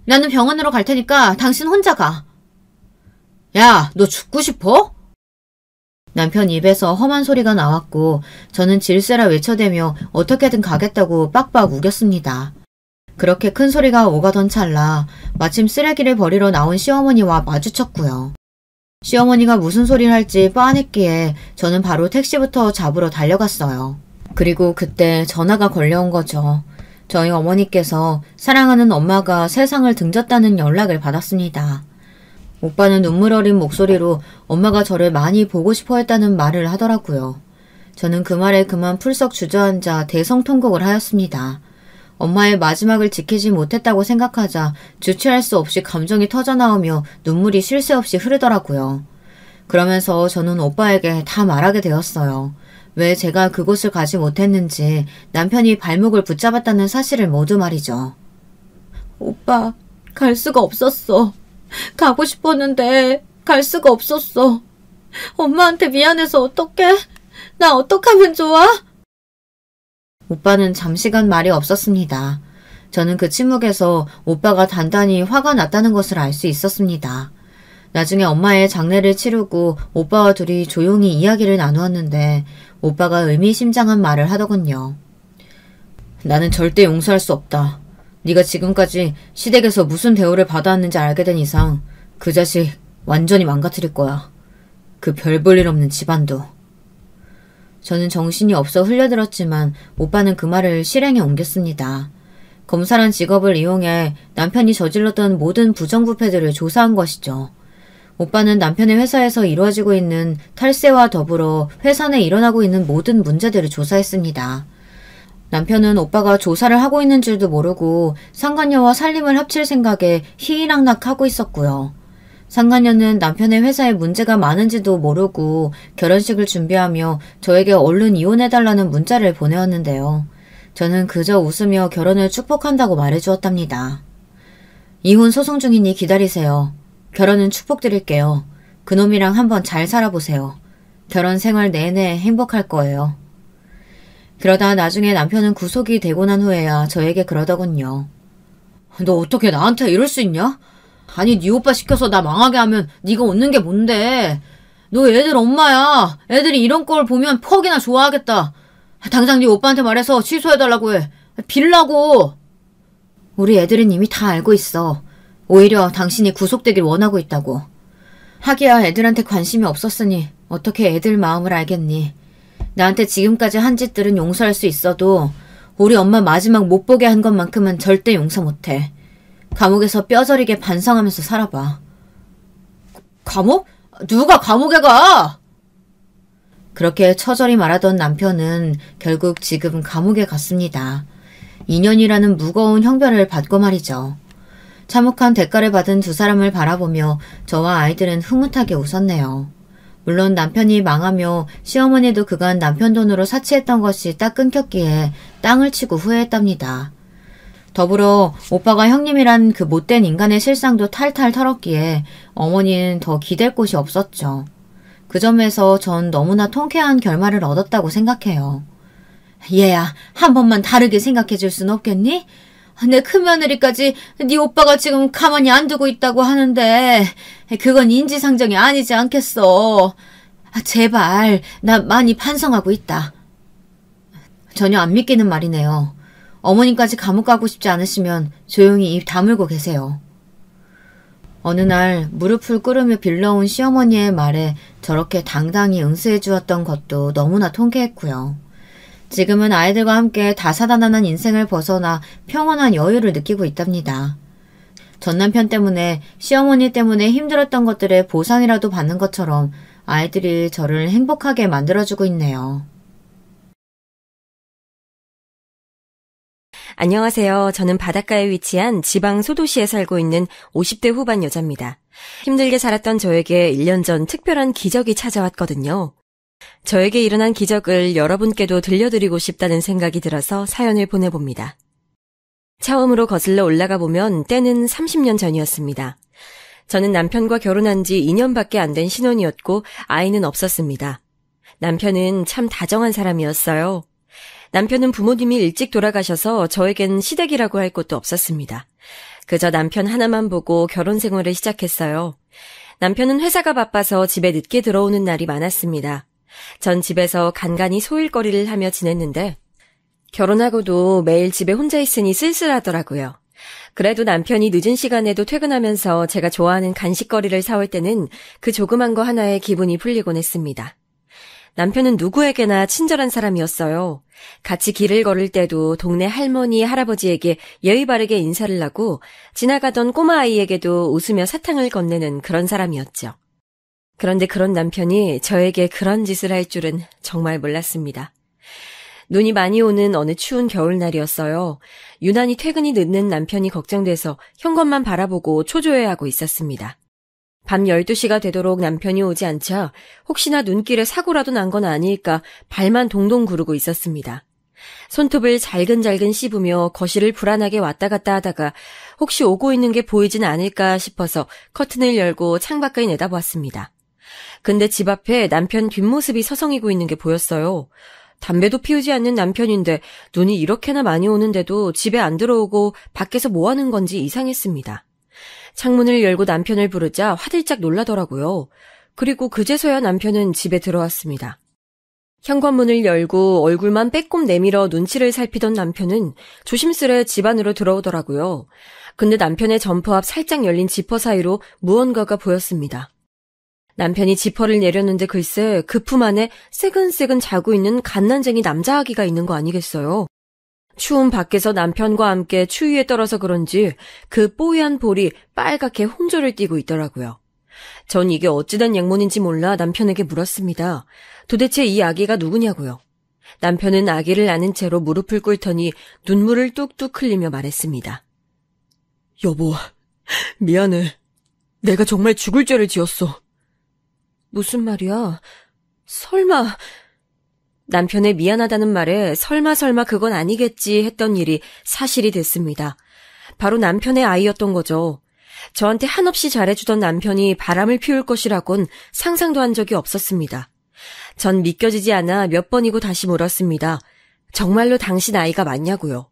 나는 병원으로 갈 테니까 당신 혼자 가. 야, 너 죽고 싶어? 남편 입에서 험한 소리가 나왔고 저는 질세라 외쳐대며 어떻게든 가겠다고 빡빡 우겼습니다. 그렇게 큰 소리가 오가던 찰나 마침 쓰레기를 버리러 나온 시어머니와 마주쳤고요. 시어머니가 무슨 소리를 할지 뻔했기에 저는 바로 택시부터 잡으러 달려갔어요. 그리고 그때 전화가 걸려온 거죠. 저희 어머니께서 사랑하는 엄마가 세상을 등졌다는 연락을 받았습니다. 오빠는 눈물 어린 목소리로 엄마가 저를 많이 보고 싶어 했다는 말을 하더라고요. 저는 그 말에 그만 풀썩 주저앉아 대성통곡을 하였습니다. 엄마의 마지막을 지키지 못했다고 생각하자 주체할 수 없이 감정이 터져나오며 눈물이 쉴 새 없이 흐르더라고요. 그러면서 저는 오빠에게 다 말하게 되었어요. 왜 제가 그곳을 가지 못했는지, 남편이 발목을 붙잡았다는 사실을 모두 말이죠. 오빠, 갈 수가 없었어. 가고 싶었는데 갈 수가 없었어. 엄마한테 미안해서 어떡해? 나 어떡하면 좋아? 오빠는 잠시간 말이 없었습니다. 저는 그 침묵에서 오빠가 단단히 화가 났다는 것을 알 수 있었습니다. 나중에 엄마의 장례를 치르고 오빠와 둘이 조용히 이야기를 나누었는데 오빠가 의미심장한 말을 하더군요. 나는 절대 용서할 수 없다. 네가 지금까지 시댁에서 무슨 대우를 받아왔는지 알게 된 이상 그 자식 완전히 망가뜨릴 거야. 그 별 볼 일 없는 집안도. 저는 정신이 없어 흘려들었지만 오빠는 그 말을 실행에 옮겼습니다. 검사란 직업을 이용해 남편이 저질렀던 모든 부정부패들을 조사한 것이죠. 오빠는 남편의 회사에서 이루어지고 있는 탈세와 더불어 회사 내 일어나고 있는 모든 문제들을 조사했습니다. 남편은 오빠가 조사를 하고 있는 줄도 모르고 상간녀와 살림을 합칠 생각에 희희낙낙하고 있었고요. 상간녀는 남편의 회사에 문제가 많은지도 모르고 결혼식을 준비하며 저에게 얼른 이혼해달라는 문자를 보내었는데요. 저는 그저 웃으며 결혼을 축복한다고 말해주었답니다. 이혼 소송 중이니 기다리세요. 결혼은 축복드릴게요. 그놈이랑 한번 잘 살아보세요. 결혼 생활 내내 행복할 거예요. 그러다 나중에 남편은 구속이 되고 난 후에야 저에게 그러더군요. 너 어떻게 나한테 이럴 수 있냐? 아니 네 오빠 시켜서 나 망하게 하면 네가 웃는 게 뭔데? 너 애들 엄마야. 애들이 이런 걸 보면 퍽이나 좋아하겠다. 당장 네 오빠한테 말해서 취소해달라고 해. 빌라고. 우리 애들은 이미 다 알고 있어. 오히려 당신이 구속되길 원하고 있다고. 하기야 애들한테 관심이 없었으니 어떻게 애들 마음을 알겠니. 나한테 지금까지 한 짓들은 용서할 수 있어도 우리 엄마 마지막 못 보게 한 것만큼은 절대 용서 못해. 감옥에서 뼈저리게 반성하면서 살아봐. 감옥? 누가 감옥에 가? 그렇게 처절히 말하던 남편은 결국 지금 감옥에 갔습니다. 2년이라는 무거운 형벌을 받고 말이죠. 참혹한 대가를 받은 두 사람을 바라보며 저와 아이들은 흐뭇하게 웃었네요. 물론 남편이 망하며 시어머니도 그간 남편 돈으로 사치했던 것이 딱 끊겼기에 땅을 치고 후회했답니다. 더불어 오빠가 형님이란 그 못된 인간의 실상도 탈탈 털었기에 어머니는 더 기댈 곳이 없었죠. 그 점에서 전 너무나 통쾌한 결말을 얻었다고 생각해요. 얘야, 한 번만 다르게 생각해 줄 순 없겠니? 내 큰며느리까지 네 오빠가 지금 가만히 안 두고 있다고 하는데 그건 인지상정이 아니지 않겠어. 제발, 나 많이 반성하고 있다. 전혀 안 믿기는 말이네요. 어머님까지 감옥 가고 싶지 않으시면 조용히 입 다물고 계세요. 어느 날 무릎을 꿇으며 빌러온 시어머니의 말에 저렇게 당당히 응수해 주었던 것도 너무나 통쾌했고요. 지금은 아이들과 함께 다사다난한 인생을 벗어나 평온한 여유를 느끼고 있답니다. 전 남편 때문에 시어머니 때문에 힘들었던 것들의 보상이라도 받는 것처럼 아이들이 저를 행복하게 만들어주고 있네요. 안녕하세요. 저는 바닷가에 위치한 지방 소도시에 살고 있는 50대 후반 여자입니다. 힘들게 살았던 저에게 1년 전 특별한 기적이 찾아왔거든요. 저에게 일어난 기적을 여러분께도 들려드리고 싶다는 생각이 들어서 사연을 보내봅니다. 처음으로 거슬러 올라가 보면 때는 30년 전이었습니다. 저는 남편과 결혼한 지 2년밖에 안 된 신혼이었고 아이는 없었습니다. 남편은 참 다정한 사람이었어요. 남편은 부모님이 일찍 돌아가셔서 저에겐 시댁이라고 할 곳도 없었습니다. 그저 남편 하나만 보고 결혼 생활을 시작했어요. 남편은 회사가 바빠서 집에 늦게 들어오는 날이 많았습니다. 전 집에서 간간히 소일거리를 하며 지냈는데 결혼하고도 매일 집에 혼자 있으니 쓸쓸하더라고요. 그래도 남편이 늦은 시간에도 퇴근하면서 제가 좋아하는 간식거리를 사올 때는 그 조그만 거 하나에 기분이 풀리곤 했습니다. 남편은 누구에게나 친절한 사람이었어요. 같이 길을 걸을 때도 동네 할머니, 할아버지에게 예의 바르게 인사를 하고 지나가던 꼬마 아이에게도 웃으며 사탕을 건네는 그런 사람이었죠. 그런데 그런 남편이 저에게 그런 짓을 할 줄은 정말 몰랐습니다. 눈이 많이 오는 어느 추운 겨울날이었어요. 유난히 퇴근이 늦는 남편이 걱정돼서 현관만 바라보고 초조해하고 있었습니다. 밤 12시가 되도록 남편이 오지 않자 혹시나 눈길에 사고라도 난 건 아닐까 발만 동동 구르고 있었습니다. 손톱을 잘근잘근 씹으며 거실을 불안하게 왔다 갔다 하다가 혹시 오고 있는 게 보이진 않을까 싶어서 커튼을 열고 창밖을 내다보았습니다. 근데 집 앞에 남편 뒷모습이 서성이고 있는 게 보였어요. 담배도 피우지 않는 남편인데 눈이 이렇게나 많이 오는데도 집에 안 들어오고 밖에서 뭐 하는 건지 이상했습니다. 창문을 열고 남편을 부르자 화들짝 놀라더라고요. 그리고 그제서야 남편은 집에 들어왔습니다. 현관문을 열고 얼굴만 빼꼼 내밀어 눈치를 살피던 남편은 조심스레 집 안으로 들어오더라고요. 근데 남편의 점퍼 앞 살짝 열린 지퍼 사이로 무언가가 보였습니다. 남편이 지퍼를 내렸는데 글쎄 그 품 안에 새근새근 자고 있는 갓난쟁이 남자 아기가 있는 거 아니겠어요? 추운 밖에서 남편과 함께 추위에 떨어서 그런지 그 뽀얀 볼이 빨갛게 홍조를 띠고 있더라고요. 전 이게 어찌된 약문인지 몰라 남편에게 물었습니다. 도대체 이 아기가 누구냐고요. 남편은 아기를 안은 채로 무릎을 꿇더니 눈물을 뚝뚝 흘리며 말했습니다. 여보, 미안해. 내가 정말 죽을 죄를 지었어. 무슨 말이야? 설마... 남편의 미안하다는 말에 설마 그건 아니겠지 했던 일이 사실이 됐습니다. 바로 남편의 아이였던 거죠. 저한테 한없이 잘해주던 남편이 바람을 피울 것이라곤 상상도 한 적이 없었습니다. 전 믿겨지지 않아 몇 번이고 다시 물었습니다. 정말로 당신 아이가 맞냐고요.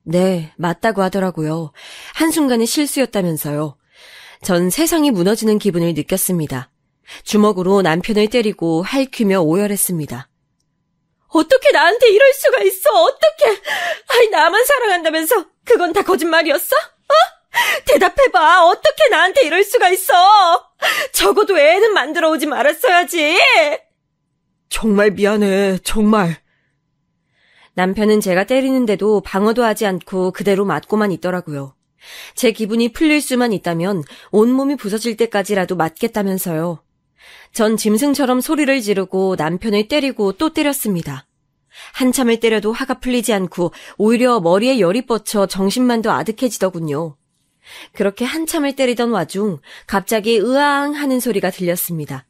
네, 맞다고 하더라고요. 한순간의 실수였다면서요. 전 세상이 무너지는 기분을 느꼈습니다. 주먹으로 남편을 때리고 할퀴며 오열했습니다. 어떻게 나한테 이럴 수가 있어? 어떻게? 아이, 나만 사랑한다면서 그건 다 거짓말이었어? 대답해봐. 어떻게 나한테 이럴 수가 있어? 적어도 애는 만들어 오지 말았어야지. 정말 미안해. 정말. 남편은 제가 때리는데도 방어도 하지 않고 그대로 맞고만 있더라고요. 제 기분이 풀릴 수만 있다면 온몸이 부서질 때까지라도 맞겠다면서요. 전 짐승처럼 소리를 지르고 남편을 때리고 또 때렸습니다. 한참을 때려도 화가 풀리지 않고 오히려 머리에 열이 뻗쳐 정신만도 아득해지더군요. 그렇게 한참을 때리던 와중 갑자기 으앙 하는 소리가 들렸습니다.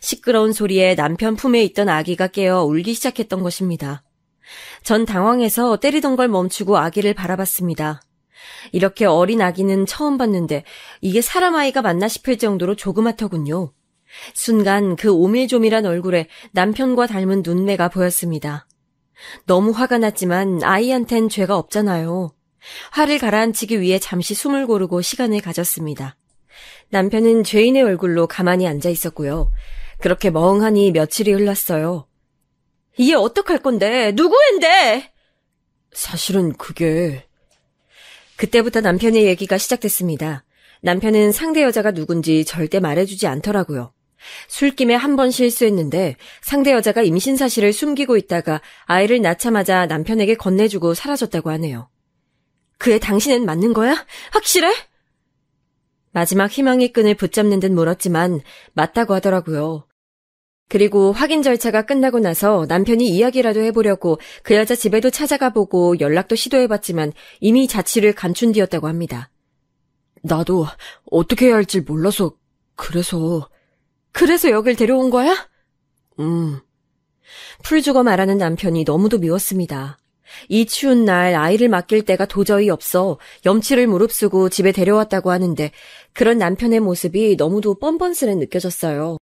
시끄러운 소리에 남편 품에 있던 아기가 깨어 울기 시작했던 것입니다. 전 당황해서 때리던 걸 멈추고 아기를 바라봤습니다. 이렇게 어린 아기는 처음 봤는데 이게 사람 아이가 맞나 싶을 정도로 조그맣더군요. 순간 그 오밀조밀한 얼굴에 남편과 닮은 눈매가 보였습니다. 너무 화가 났지만 아이한텐 죄가 없잖아요. 화를 가라앉히기 위해 잠시 숨을 고르고 시간을 가졌습니다. 남편은 죄인의 얼굴로 가만히 앉아 있었고요. 그렇게 멍하니 며칠이 흘렀어요. 이게 어떡할 건데? 누구 앤데? 사실은 그게... 그때부터 남편의 얘기가 시작됐습니다. 남편은 상대 여자가 누군지 절대 말해주지 않더라고요. 술김에 한 번 실수했는데 상대 여자가 임신 사실을 숨기고 있다가 아이를 낳자마자 남편에게 건네주고 사라졌다고 하네요. 그 애 당신은 맞는 거야? 확실해? 마지막 희망의 끈을 붙잡는 듯 물었지만 맞다고 하더라고요. 그리고 확인 절차가 끝나고 나서 남편이 이야기라도 해보려고 그 여자 집에도 찾아가보고 연락도 시도해봤지만 이미 자취를 감춘 뒤였다고 합니다. 나도 어떻게 해야 할지 몰라서 그래서 여길 데려온 거야? 풀죽어 말하는 남편이 너무도 미웠습니다. 이 추운 날 아이를 맡길 데가 도저히 없어 염치를 무릅쓰고 집에 데려왔다고 하는데 그런 남편의 모습이 너무도 뻔뻔스레 느껴졌어요.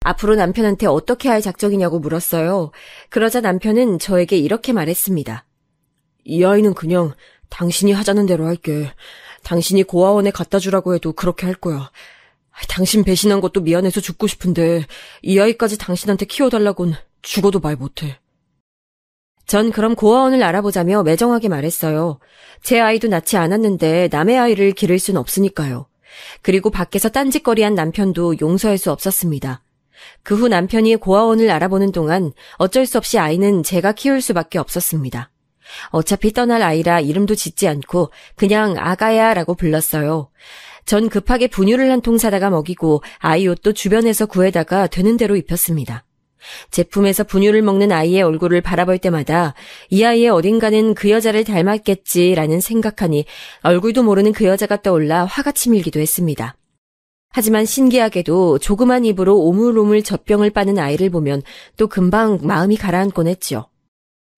앞으로 남편한테 어떻게 할 작정이냐고 물었어요. 그러자 남편은 저에게 이렇게 말했습니다. 이 아이는 그냥 당신이 하자는 대로 할게. 당신이 고아원에 갖다 주라고 해도 그렇게 할 거야. 당신 배신한 것도 미안해서 죽고 싶은데 이 아이까지 당신한테 키워달라곤 죽어도 말 못해. 전 그럼 고아원을 알아보자며 매정하게 말했어요. 제 아이도 낳지 않았는데 남의 아이를 기를 순 없으니까요. 그리고 밖에서 딴짓거리한 남편도 용서할 수 없었습니다. 그 후 남편이 고아원을 알아보는 동안 어쩔 수 없이 아이는 제가 키울 수밖에 없었습니다. 어차피 떠날 아이라 이름도 짓지 않고 그냥 아가야라고 불렀어요. 전 급하게 분유를 한 통 사다가 먹이고 아이 옷도 주변에서 구해다가 되는 대로 입혔습니다. 제품에서 분유를 먹는 아이의 얼굴을 바라볼 때마다 이 아이의 어딘가는 그 여자를 닮았겠지라는 생각하니 얼굴도 모르는 그 여자가 떠올라 화가 치밀기도 했습니다. 하지만 신기하게도 조그만 입으로 오물오물 젖병을 빠는 아이를 보면 또 금방 마음이 가라앉곤 했죠.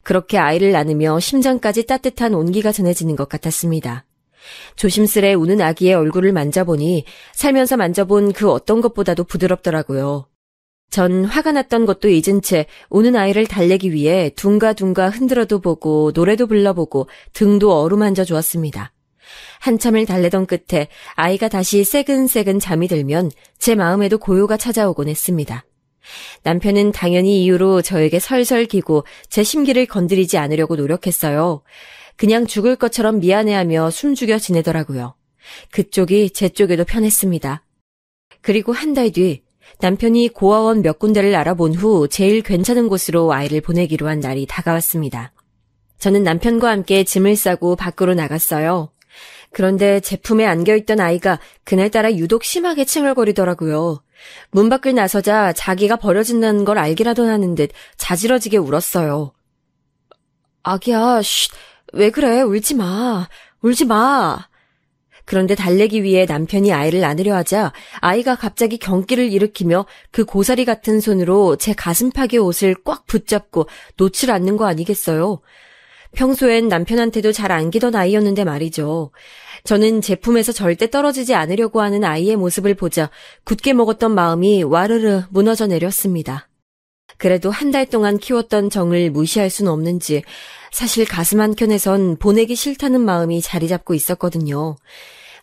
그렇게 아이를 낳으며 심장까지 따뜻한 온기가 전해지는 것 같았습니다. 조심스레 우는 아기의 얼굴을 만져보니 살면서 만져본 그 어떤 것보다도 부드럽더라고요. 전 화가 났던 것도 잊은 채 우는 아이를 달래기 위해 둥가둥가 흔들어도 보고 노래도 불러보고 등도 어루만져 주었습니다. 한참을 달래던 끝에 아이가 다시 새근새근 잠이 들면 제 마음에도 고요가 찾아오곤 했습니다. 남편은 당연히 이 이유로 저에게 설설 기고 제 심기를 건드리지 않으려고 노력했어요. 그냥 죽을 것처럼 미안해하며 숨죽여 지내더라고요. 그쪽이 제 쪽에도 편했습니다. 그리고 한 달 뒤 남편이 고아원 몇 군데를 알아본 후 제일 괜찮은 곳으로 아이를 보내기로 한 날이 다가왔습니다. 저는 남편과 함께 짐을 싸고 밖으로 나갔어요. 그런데 제품에 안겨있던 아이가 그날따라 유독 심하게 칭얼거리더라고요. 문 밖을 나서자 자기가 버려진다는 걸 알기라도 하는 듯 자지러지게 울었어요. 아기야, 쉿, 왜 그래? 울지 마. 울지 마. 그런데 달래기 위해 남편이 아이를 안으려 하자 아이가 갑자기 경기를 일으키며 그 고사리 같은 손으로 제 가슴팍의 옷을 꽉 붙잡고 놓질 않는 거 아니겠어요? 평소엔 남편한테도 잘 안기던 아이였는데 말이죠. 저는 제품에서 절대 떨어지지 않으려고 하는 아이의 모습을 보자 굳게 먹었던 마음이 와르르 무너져 내렸습니다. 그래도 한 달 동안 키웠던 정을 무시할 순 없는지 사실 가슴 한켠에선 보내기 싫다는 마음이 자리 잡고 있었거든요.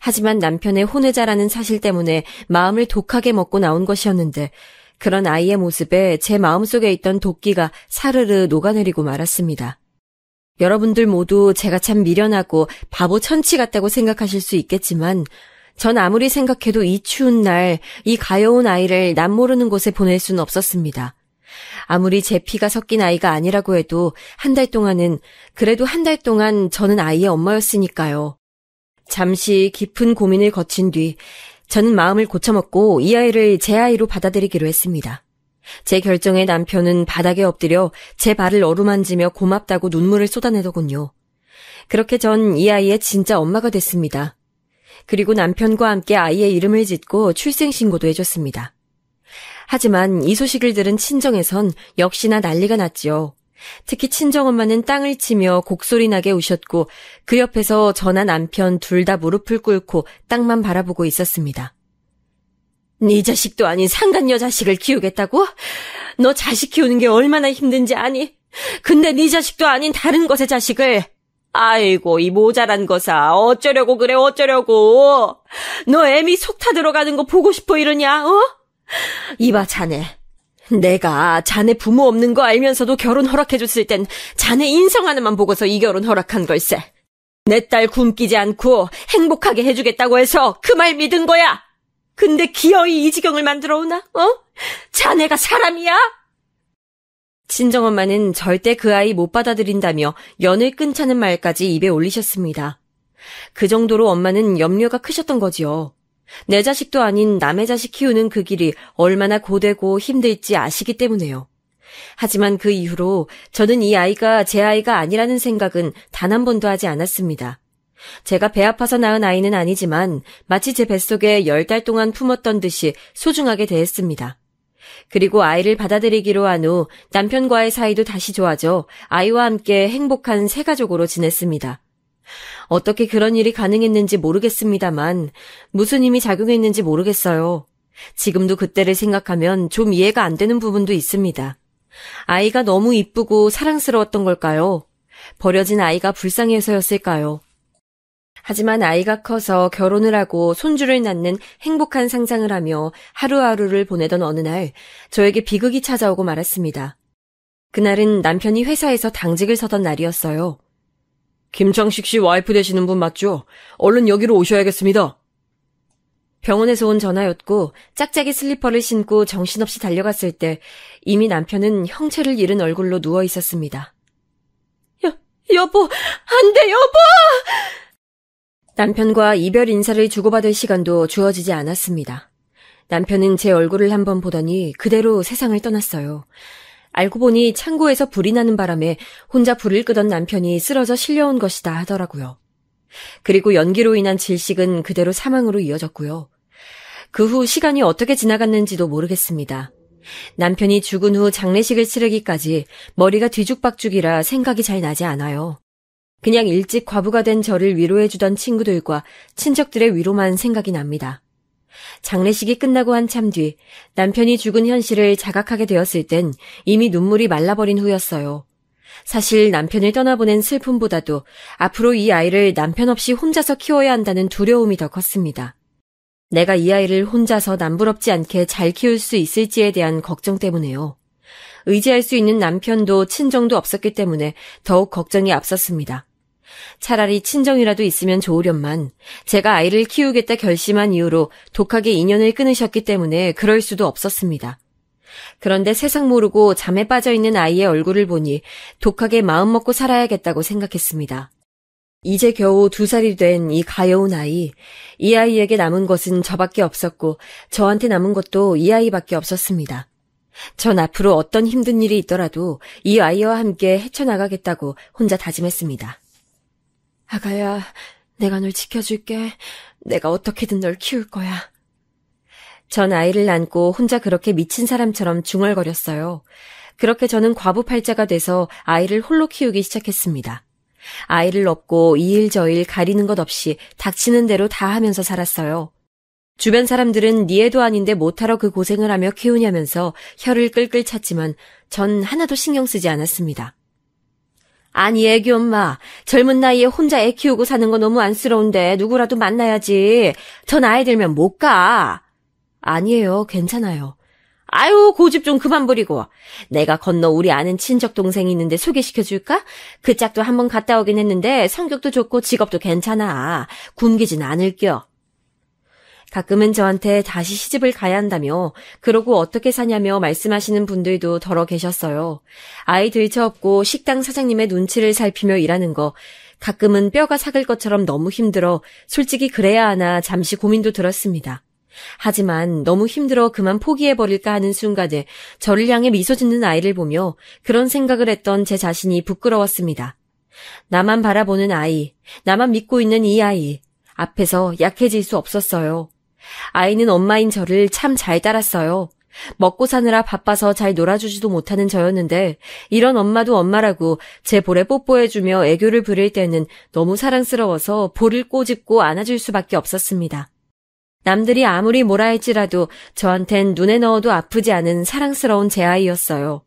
하지만 남편의 혼외자라는 사실 때문에 마음을 독하게 먹고 나온 것이었는데 그런 아이의 모습에 제 마음속에 있던 도끼가 사르르 녹아내리고 말았습니다. 여러분들 모두 제가 참 미련하고 바보 천치 같다고 생각하실 수 있겠지만 전 아무리 생각해도 이 추운 날 이 가여운 아이를 남 모르는 곳에 보낼 수는 없었습니다. 아무리 제 피가 섞인 아이가 아니라고 해도 한 달 동안은 그래도 한 달 동안 저는 아이의 엄마였으니까요. 잠시 깊은 고민을 거친 뒤 저는 마음을 고쳐먹고 이 아이를 제 아이로 받아들이기로 했습니다. 제 결정에 남편은 바닥에 엎드려 제 발을 어루만지며 고맙다고 눈물을 쏟아내더군요. 그렇게 전 이 아이의 진짜 엄마가 됐습니다. 그리고 남편과 함께 아이의 이름을 짓고 출생신고도 해줬습니다. 하지만 이 소식을 들은 친정에선 역시나 난리가 났지요. 특히 친정엄마는 땅을 치며 곡소리 나게 우셨고 그 옆에서 저나 남편 둘 다 무릎을 꿇고 땅만 바라보고 있었습니다. 네 자식도 아닌 상간녀 자식을 키우겠다고? 너 자식 키우는 게 얼마나 힘든지 아니? 근데 네 자식도 아닌 다른 것의 자식을... 아이고 이 모자란 거사 어쩌려고 그래 어쩌려고. 너 애미 속 타 들어가는 거 보고 싶어 이러냐 어? 이봐 자네. 내가 자네 부모 없는 거 알면서도 결혼 허락해줬을 땐 자네 인성 하나만 보고서 이 결혼 허락한 걸세. 내 딸 굶기지 않고 행복하게 해주겠다고 해서 그 말 믿은 거야. 근데 기어이 이 지경을 만들어 오나? 어? 자네가 사람이야? 친정엄마는 절대 그 아이 못 받아들인다며 연을 끊자는 말까지 입에 올리셨습니다. 그 정도로 엄마는 염려가 크셨던 거지요. 내 자식도 아닌 남의 자식 키우는 그 길이 얼마나 고되고 힘들지 아시기 때문에요. 하지만 그 이후로 저는 이 아이가 제 아이가 아니라는 생각은 단 한 번도 하지 않았습니다. 제가 배 아파서 낳은 아이는 아니지만 마치 제 뱃속에 10달 동안 품었던 듯이 소중하게 대했습니다. 그리고 아이를 받아들이기로 한 후 남편과의 사이도 다시 좋아져 아이와 함께 행복한 새 가족으로 지냈습니다. 어떻게 그런 일이 가능했는지 모르겠습니다만 무슨 힘이 작용했는지 모르겠어요. 지금도 그때를 생각하면 좀 이해가 안 되는 부분도 있습니다. 아이가 너무 이쁘고 사랑스러웠던 걸까요? 버려진 아이가 불쌍해서였을까요? 하지만 아이가 커서 결혼을 하고 손주를 낳는 행복한 상상을 하며 하루하루를 보내던 어느 날 저에게 비극이 찾아오고 말았습니다. 그날은 남편이 회사에서 당직을 서던 날이었어요. 김창식 씨 와이프 되시는 분 맞죠? 얼른 여기로 오셔야겠습니다. 병원에서 온 전화였고 짝짝이 슬리퍼를 신고 정신없이 달려갔을 때 이미 남편은 형체를 잃은 얼굴로 누워 있었습니다. 여보, 안 돼, 여보! 남편과 이별 인사를 주고받을 시간도 주어지지 않았습니다. 남편은 제 얼굴을 한번 보더니 그대로 세상을 떠났어요. 알고 보니 창고에서 불이 나는 바람에 혼자 불을 끄던 남편이 쓰러져 실려온 것이다 하더라고요. 그리고 연기로 인한 질식은 그대로 사망으로 이어졌고요. 그 후 시간이 어떻게 지나갔는지도 모르겠습니다. 남편이 죽은 후 장례식을 치르기까지 머리가 뒤죽박죽이라 생각이 잘 나지 않아요. 그냥 일찍 과부가 된 저를 위로해주던 친구들과 친척들의 위로만 생각이 납니다. 장례식이 끝나고 한참 뒤 남편이 죽은 현실을 자각하게 되었을 땐 이미 눈물이 말라버린 후였어요. 사실 남편을 떠나보낸 슬픔보다도 앞으로 이 아이를 남편 없이 혼자서 키워야 한다는 두려움이 더 컸습니다. 내가 이 아이를 혼자서 남부럽지 않게 잘 키울 수 있을지에 대한 걱정 때문에요. 의지할 수 있는 남편도 친정도 없었기 때문에 더욱 걱정이 앞섰습니다. 차라리 친정이라도 있으면 좋으련만 제가 아이를 키우겠다 결심한 이후로 독하게 인연을 끊으셨기 때문에 그럴 수도 없었습니다. 그런데 세상 모르고 잠에 빠져있는 아이의 얼굴을 보니 독하게 마음먹고 살아야겠다고 생각했습니다. 이제 겨우 2살이 된 이 가여운 아이, 이 아이에게 남은 것은 저밖에 없었고 저한테 남은 것도 이 아이밖에 없었습니다. 전 앞으로 어떤 힘든 일이 있더라도 이 아이와 함께 헤쳐나가겠다고 혼자 다짐했습니다. 아가야, 내가 널 지켜줄게. 내가 어떻게든 널 키울 거야. 전 아이를 안고 혼자 그렇게 미친 사람처럼 중얼거렸어요. 그렇게 저는 과부팔자가 돼서 아이를 홀로 키우기 시작했습니다. 아이를 업고 이 일 저 일 가리는 것 없이 닥치는 대로 다 하면서 살았어요. 주변 사람들은 네 애도 아닌데 못하러 그 고생을 하며 키우냐면서 혀를 끌끌 찼지만 전 하나도 신경 쓰지 않았습니다. 아니 애기 엄마, 젊은 나이에 혼자 애 키우고 사는 거 너무 안쓰러운데 누구라도 만나야지. 더 나이 들면 못 가. 아니에요, 괜찮아요. 아유, 고집 좀 그만 부리고. 내가 건너 우리 아는 친척 동생이 있는데 소개시켜줄까? 그 짝도 한번 갔다 오긴 했는데 성격도 좋고 직업도 괜찮아. 굶기진 않을겨. 가끔은 저한테 다시 시집을 가야 한다며 그러고 어떻게 사냐며 말씀하시는 분들도 더러 계셨어요. 아이 들쳐업고 식당 사장님의 눈치를 살피며 일하는 거 가끔은 뼈가 삭을 것처럼 너무 힘들어 솔직히 그래야 하나 잠시 고민도 들었습니다. 하지만 너무 힘들어 그만 포기해버릴까 하는 순간에 저를 향해 미소 짓는 아이를 보며 그런 생각을 했던 제 자신이 부끄러웠습니다. 나만 바라보는 아이, 나만 믿고 있는 이 아이, 앞에서 약해질 수 없었어요. 아이는 엄마인 저를 참 잘 따랐어요. 먹고 사느라 바빠서 잘 놀아주지도 못하는 저였는데 이런 엄마도 엄마라고 제 볼에 뽀뽀해주며 애교를 부릴 때는 너무 사랑스러워서 볼을 꼬집고 안아줄 수밖에 없었습니다. 남들이 아무리 뭐라 할지라도 저한텐 눈에 넣어도 아프지 않은 사랑스러운 제 아이였어요.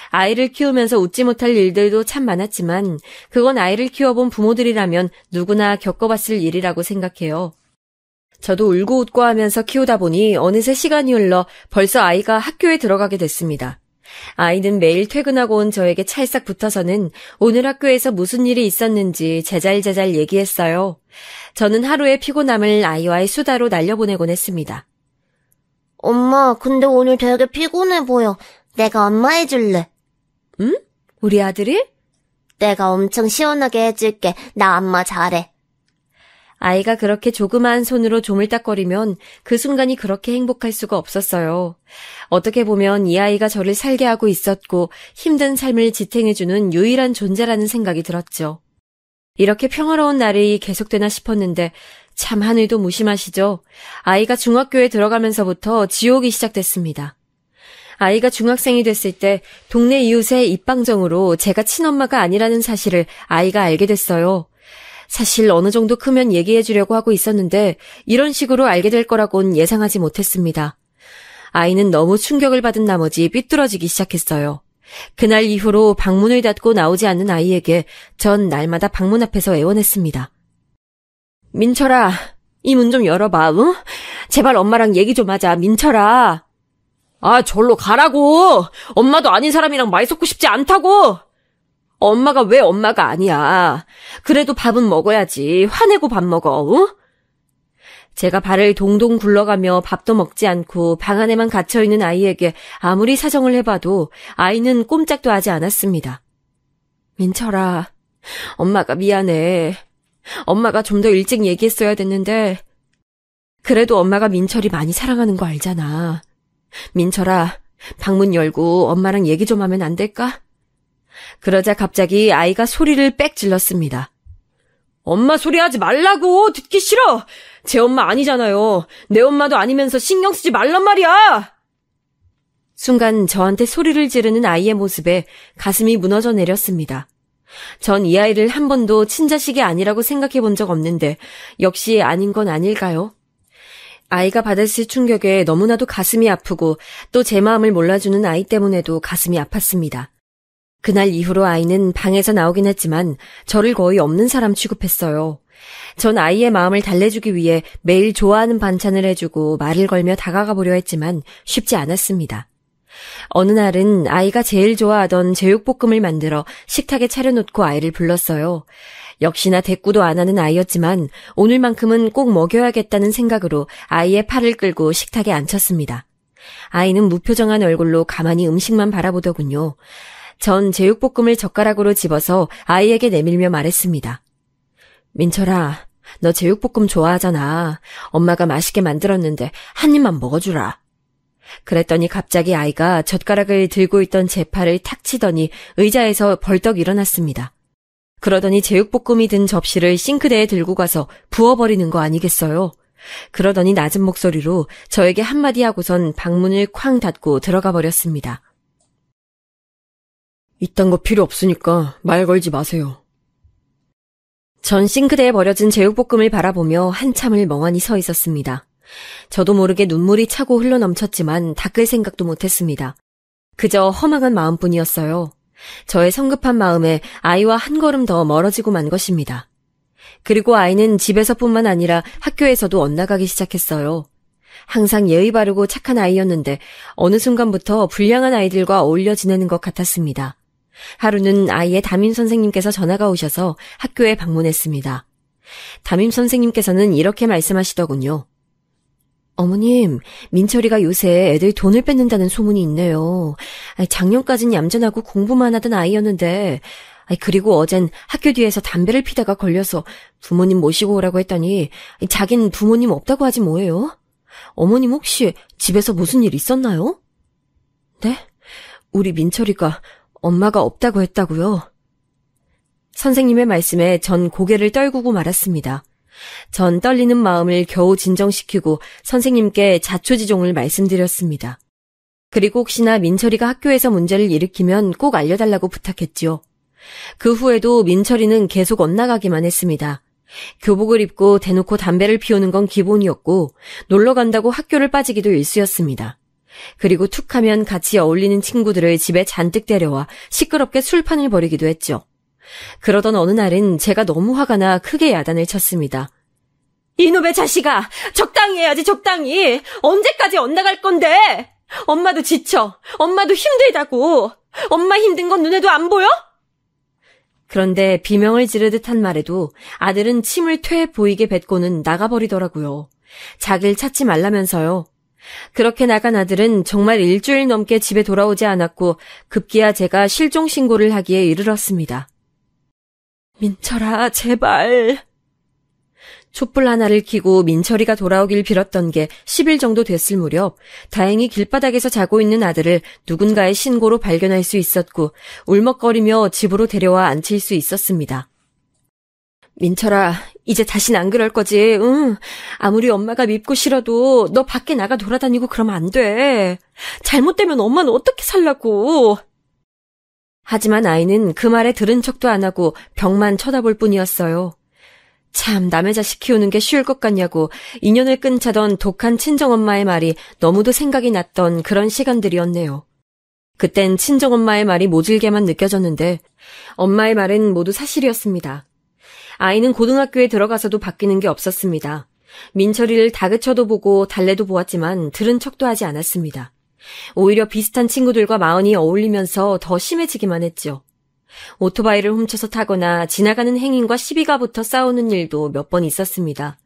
아이를 키우면서 웃지 못할 일들도 참 많았지만 그건 아이를 키워본 부모들이라면 누구나 겪어봤을 일이라고 생각해요. 저도 울고 웃고 하면서 키우다 보니 어느새 시간이 흘러 벌써 아이가 학교에 들어가게 됐습니다. 아이는 매일 퇴근하고 온 저에게 찰싹 붙어서는 오늘 학교에서 무슨 일이 있었는지 제잘제잘 얘기했어요. 저는 하루의 피곤함을 아이와의 수다로 날려보내곤 했습니다. 엄마, 근데 오늘 되게 피곤해 보여. 내가 엄마 해줄래. 응? 우리 아들이? 내가 엄청 시원하게 해줄게. 나 엄마 잘해. 아이가 그렇게 조그마한 손으로 조물딱거리면 그 순간이 그렇게 행복할 수가 없었어요. 어떻게 보면 이 아이가 저를 살게 하고 있었고 힘든 삶을 지탱해주는 유일한 존재라는 생각이 들었죠. 이렇게 평화로운 날이 계속되나 싶었는데 참 하늘도 무심하시죠. 아이가 중학교에 들어가면서부터 지옥이 시작됐습니다. 아이가 중학생이 됐을 때 동네 이웃의 입방정으로 제가 친엄마가 아니라는 사실을 아이가 알게 됐어요. 사실 어느 정도 크면 얘기해 주려고 하고 있었는데 이런 식으로 알게 될 거라곤 예상하지 못했습니다. 아이는 너무 충격을 받은 나머지 삐뚤어지기 시작했어요. 그날 이후로 방문을 닫고 나오지 않는 아이에게 전 날마다 방문 앞에서 애원했습니다. 민철아, 이 문 좀 열어봐, 응? 제발 엄마랑 얘기 좀 하자, 민철아. 아, 절로 가라고. 엄마도 아닌 사람이랑 말 섞고 싶지 않다고. 엄마가 왜 엄마가 아니야. 그래도 밥은 먹어야지. 화내고 밥 먹어, 응? 제가 발을 동동 굴러가며 밥도 먹지 않고 방 안에만 갇혀있는 아이에게 아무리 사정을 해봐도 아이는 꼼짝도 하지 않았습니다. 민철아, 엄마가 미안해. 엄마가 좀 더 일찍 얘기했어야 됐는데 그래도 엄마가 민철이 많이 사랑하는 거 알잖아. 민철아, 방문 열고 엄마랑 얘기 좀 하면 안 될까? 그러자 갑자기 아이가 소리를 빽 질렀습니다. 엄마 소리 하지 말라고! 듣기 싫어! 제 엄마 아니잖아요. 내 엄마도 아니면서 신경 쓰지 말란 말이야! 순간 저한테 소리를 지르는 아이의 모습에 가슴이 무너져 내렸습니다. 전 이 아이를 한 번도 친자식이 아니라고 생각해 본 적 없는데 역시 아닌 건 아닐까요? 아이가 받았을 충격에 너무나도 가슴이 아프고 또 제 마음을 몰라주는 아이 때문에도 가슴이 아팠습니다. 그날 이후로 아이는 방에서 나오긴 했지만 저를 거의 없는 사람 취급했어요. 전 아이의 마음을 달래주기 위해 매일 좋아하는 반찬을 해주고 말을 걸며 다가가 보려 했지만 쉽지 않았습니다. 어느 날은 아이가 제일 좋아하던 제육볶음을 만들어 식탁에 차려놓고 아이를 불렀어요. 역시나 대꾸도 안 하는 아이였지만 오늘만큼은 꼭 먹여야겠다는 생각으로 아이의 팔을 끌고 식탁에 앉혔습니다. 아이는 무표정한 얼굴로 가만히 음식만 바라보더군요. 전 제육볶음을 젓가락으로 집어서 아이에게 내밀며 말했습니다. 민철아, 너 제육볶음 좋아하잖아. 엄마가 맛있게 만들었는데 한 입만 먹어주라. 그랬더니 갑자기 아이가 젓가락을 들고 있던 제 팔을 탁 치더니 의자에서 벌떡 일어났습니다. 그러더니 제육볶음이 든 접시를 싱크대에 들고 가서 부어버리는 거 아니겠어요? 그러더니 낮은 목소리로 저에게 한마디 하고선 방문을 쾅 닫고 들어가 버렸습니다. 이딴 거 필요 없으니까 말 걸지 마세요. 전 싱크대에 버려진 제육볶음을 바라보며 한참을 멍하니 서 있었습니다. 저도 모르게 눈물이 차고 흘러넘쳤지만 닦을 생각도 못했습니다. 그저 허망한 마음뿐이었어요. 저의 성급한 마음에 아이와 한 걸음 더 멀어지고 만 것입니다. 그리고 아이는 집에서뿐만 아니라 학교에서도 엇나가기 시작했어요. 항상 예의 바르고 착한 아이였는데 어느 순간부터 불량한 아이들과 어울려 지내는 것 같았습니다. 하루는 아이의 담임 선생님께서 전화가 오셔서 학교에 방문했습니다. 담임 선생님께서는 이렇게 말씀하시더군요. 어머님, 민철이가 요새 애들 돈을 뺏는다는 소문이 있네요. 작년까진 얌전하고 공부만 하던 아이였는데, 그리고 어젠 학교 뒤에서 담배를 피다가 걸려서 부모님 모시고 오라고 했더니 자긴 부모님 없다고 하지 뭐예요? 어머님 혹시 집에서 무슨 일 있었나요? 네? 우리 민철이가 엄마가 없다고 했다고요? 선생님의 말씀에 전 고개를 떨구고 말았습니다. 전 떨리는 마음을 겨우 진정시키고 선생님께 자초지종을 말씀드렸습니다. 그리고 혹시나 민철이가 학교에서 문제를 일으키면 꼭 알려달라고 부탁했지요. 그 후에도 민철이는 계속 엇나가기만 했습니다. 교복을 입고 대놓고 담배를 피우는 건 기본이었고 놀러 간다고 학교를 빠지기도 일쑤였습니다. 그리고 툭 하면 같이 어울리는 친구들을 집에 잔뜩 데려와 시끄럽게 술판을 벌이기도 했죠. 그러던 어느 날은 제가 너무 화가 나 크게 야단을 쳤습니다. 이놈의 자식아! 적당히 해야지, 적당히! 언제까지 엇나갈 건데! 엄마도 지쳐! 엄마도 힘들다고! 엄마 힘든 건 눈에도 안 보여? 그런데 비명을 지르듯 한 말에도 아들은 침을 퇴 보이게 뱉고는 나가버리더라고요. 자기를 찾지 말라면서요. 그렇게 나간 아들은 정말 일주일 넘게 집에 돌아오지 않았고 급기야 제가 실종 신고를 하기에 이르렀습니다. 민철아, 제발. 촛불 하나를 켜고 민철이가 돌아오길 빌었던 게 10일 정도 됐을 무렵 다행히 길바닥에서 자고 있는 아들을 누군가의 신고로 발견할 수 있었고 울먹거리며 집으로 데려와 앉힐 수 있었습니다. 민철아, 이제 다신 안 그럴 거지, 응? 아무리 엄마가 밉고 싫어도 너 밖에 나가 돌아다니고 그러면 안 돼. 잘못되면 엄마는 어떻게 살라고. 하지만 아이는 그 말에 들은 척도 안 하고 벽만 쳐다볼 뿐이었어요. 참 남의 자식 키우는 게 쉬울 것 같냐고 인연을 끊자던 독한 친정엄마의 말이 너무도 생각이 났던 그런 시간들이었네요. 그땐 친정엄마의 말이 모질게만 느껴졌는데 엄마의 말은 모두 사실이었습니다. 아이는 고등학교에 들어가서도 바뀌는 게 없었습니다. 민철이를 다그쳐도 보고 달래도 보았지만 들은 척도 하지 않았습니다. 오히려 비슷한 친구들과 마흔이 어울리면서 더 심해지기만 했죠. 오토바이를 훔쳐서 타거나 지나가는 행인과 시비가 붙어 싸우는 일도 몇 번 있었습니다.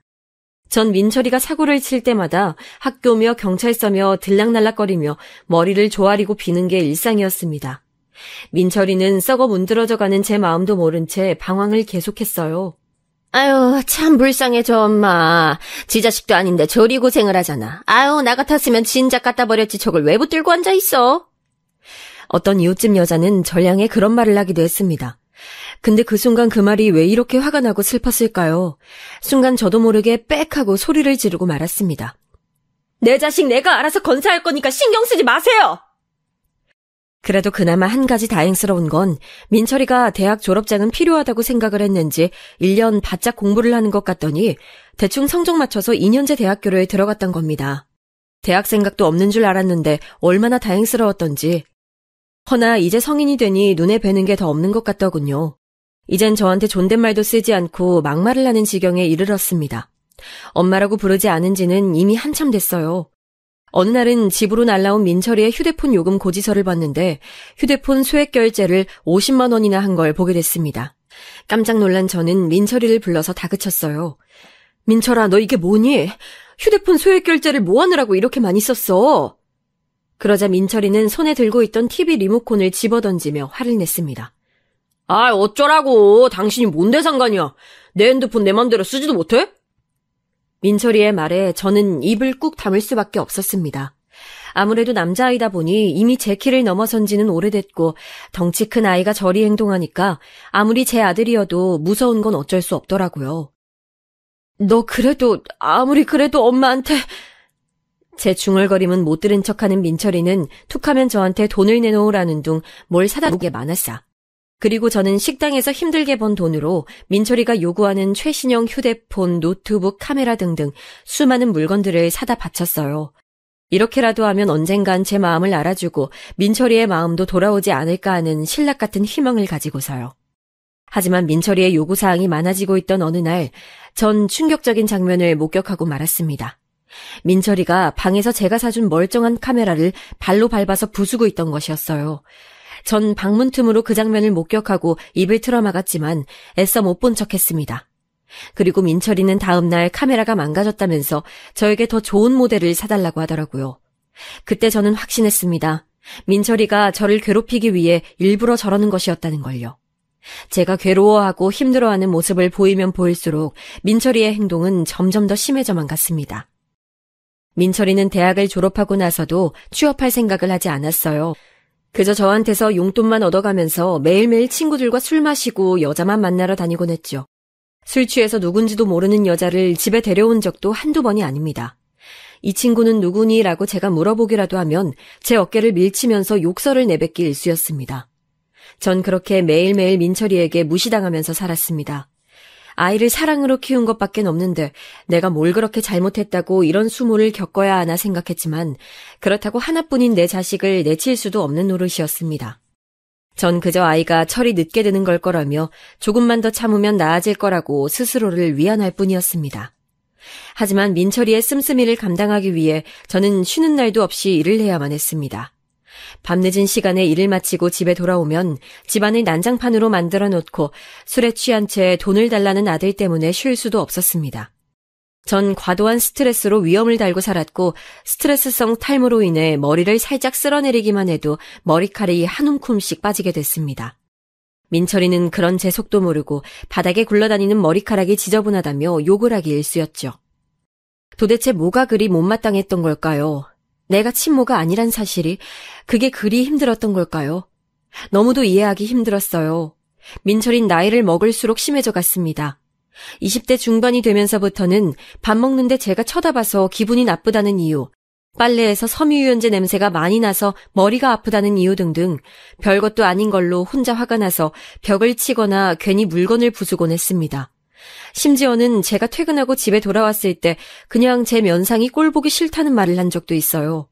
전 민철이가 사고를 칠 때마다 학교며 경찰서며 들락날락거리며 머리를 조아리고 비는 게 일상이었습니다. 민철이는 썩어 문드러져가는 제 마음도 모른 채 방황을 계속했어요. 아유, 참 불쌍해 저 엄마. 지 자식도 아닌데 저리 고생을 하잖아. 아유, 나 같았으면 진작 갖다 버렸지 저걸 왜 붙들고 앉아있어. 어떤 이웃집 여자는 절 향해 그런 말을 하기도 했습니다. 근데 그 순간 그 말이 왜 이렇게 화가 나고 슬펐을까요? 순간 저도 모르게 빽 하고 소리를 지르고 말았습니다. 내 자식 내가 알아서 건사할 거니까 신경 쓰지 마세요! 그래도 그나마 한 가지 다행스러운 건 민철이가 대학 졸업장은 필요하다고 생각을 했는지 1년 바짝 공부를 하는 것 같더니 대충 성적 맞춰서 2년제 대학교를 들어갔던 겁니다. 대학 생각도 없는 줄 알았는데 얼마나 다행스러웠던지. 허나 이제 성인이 되니 눈에 뵈는 게 더 없는 것 같더군요. 이젠 저한테 존댓말도 쓰지 않고 막말을 하는 지경에 이르렀습니다. 엄마라고 부르지 않은 지는 이미 한참 됐어요. 어느 날은 집으로 날라온 민철이의 휴대폰 요금 고지서를 봤는데 휴대폰 소액 결제를 50만 원이나 한 걸 보게 됐습니다. 깜짝 놀란 저는 민철이를 불러서 다그쳤어요. 민철아, 너 이게 뭐니? 휴대폰 소액 결제를 뭐 하느라고 이렇게 많이 썼어? 그러자 민철이는 손에 들고 있던 TV 리모컨을 집어던지며 화를 냈습니다. 아, 어쩌라고. 당신이 뭔데 상관이야. 내 핸드폰 내 맘대로 쓰지도 못해? 민철이의 말에 저는 입을 꾹 다물 수밖에 없었습니다. 아무래도 남자아이다 보니 이미 제 키를 넘어선 지는 오래됐고 덩치 큰 아이가 저리 행동하니까 아무리 제 아들이어도 무서운 건 어쩔 수 없더라고요. 너 그래도 아무리 그래도 엄마한테... 제 중얼거림은 못 들은 척하는 민철이는 툭하면 저한테 돈을 내놓으라는 둥 뭘 사다 놓게 많았어. 그리고 저는 식당에서 힘들게 번 돈으로 민철이가 요구하는 최신형 휴대폰, 노트북, 카메라 등등 수많은 물건들을 사다 바쳤어요. 이렇게라도 하면 언젠간 제 마음을 알아주고 민철이의 마음도 돌아오지 않을까 하는 신락 같은 희망을 가지고서요. 하지만 민철이의 요구사항이 많아지고 있던 어느 날, 전 충격적인 장면을 목격하고 말았습니다. 민철이가 방에서 제가 사준 멀쩡한 카메라를 발로 밟아서 부수고 있던 것이었어요. 전 방문 틈으로 그 장면을 목격하고 입을 틀어막았지만 애써 못 본 척했습니다. 그리고 민철이는 다음날 카메라가 망가졌다면서 저에게 더 좋은 모델을 사달라고 하더라고요. 그때 저는 확신했습니다. 민철이가 저를 괴롭히기 위해 일부러 저러는 것이었다는 걸요. 제가 괴로워하고 힘들어하는 모습을 보이면 보일수록 민철이의 행동은 점점 더 심해져만 갔습니다. 민철이는 대학을 졸업하고 나서도 취업할 생각을 하지 않았어요. 그저 저한테서 용돈만 얻어가면서 매일매일 친구들과 술 마시고 여자만 만나러 다니곤 했죠. 술 취해서 누군지도 모르는 여자를 집에 데려온 적도 한두 번이 아닙니다. 이 친구는 누구니?라고 제가 물어보기라도 하면 제 어깨를 밀치면서 욕설을 내뱉기 일쑤였습니다. 전 그렇게 매일매일 민철이에게 무시당하면서 살았습니다. 아이를 사랑으로 키운 것밖엔 없는데 내가 뭘 그렇게 잘못했다고 이런 수모를 겪어야 하나 생각했지만 그렇다고 하나뿐인 내 자식을 내칠 수도 없는 노릇이었습니다. 전 그저 아이가 철이 늦게 드는 걸 거라며 조금만 더 참으면 나아질 거라고 스스로를 위안할 뿐이었습니다. 하지만 민철이의 씀씀이를 감당하기 위해 저는 쉬는 날도 없이 일을 해야만 했습니다. 밤늦은 시간에 일을 마치고 집에 돌아오면 집안을 난장판으로 만들어 놓고 술에 취한 채 돈을 달라는 아들 때문에 쉴 수도 없었습니다. 전 과도한 스트레스로 위험을 달고 살았고 스트레스성 탈모로 인해 머리를 살짝 쓸어내리기만 해도 머리카락이 한 움큼씩 빠지게 됐습니다. 민철이는 그런 제 속도 모르고 바닥에 굴러다니는 머리카락이 지저분하다며 욕을 하기 일쑤였죠. 도대체 뭐가 그리 못마땅했던 걸까요? 내가 친모가 아니란 사실이 그게 그리 힘들었던 걸까요? 너무도 이해하기 힘들었어요. 민철인 나이를 먹을수록 심해져 갔습니다. 20대 중반이 되면서부터는 밥 먹는데 제가 쳐다봐서 기분이 나쁘다는 이유, 빨래에서 섬유유연제 냄새가 많이 나서 머리가 아프다는 이유 등등 별것도 아닌 걸로 혼자 화가 나서 벽을 치거나 괜히 물건을 부수곤 했습니다. 심지어는 제가 퇴근하고 집에 돌아왔을 때 그냥 제 면상이 꼴보기 싫다는 말을 한 적도 있어요.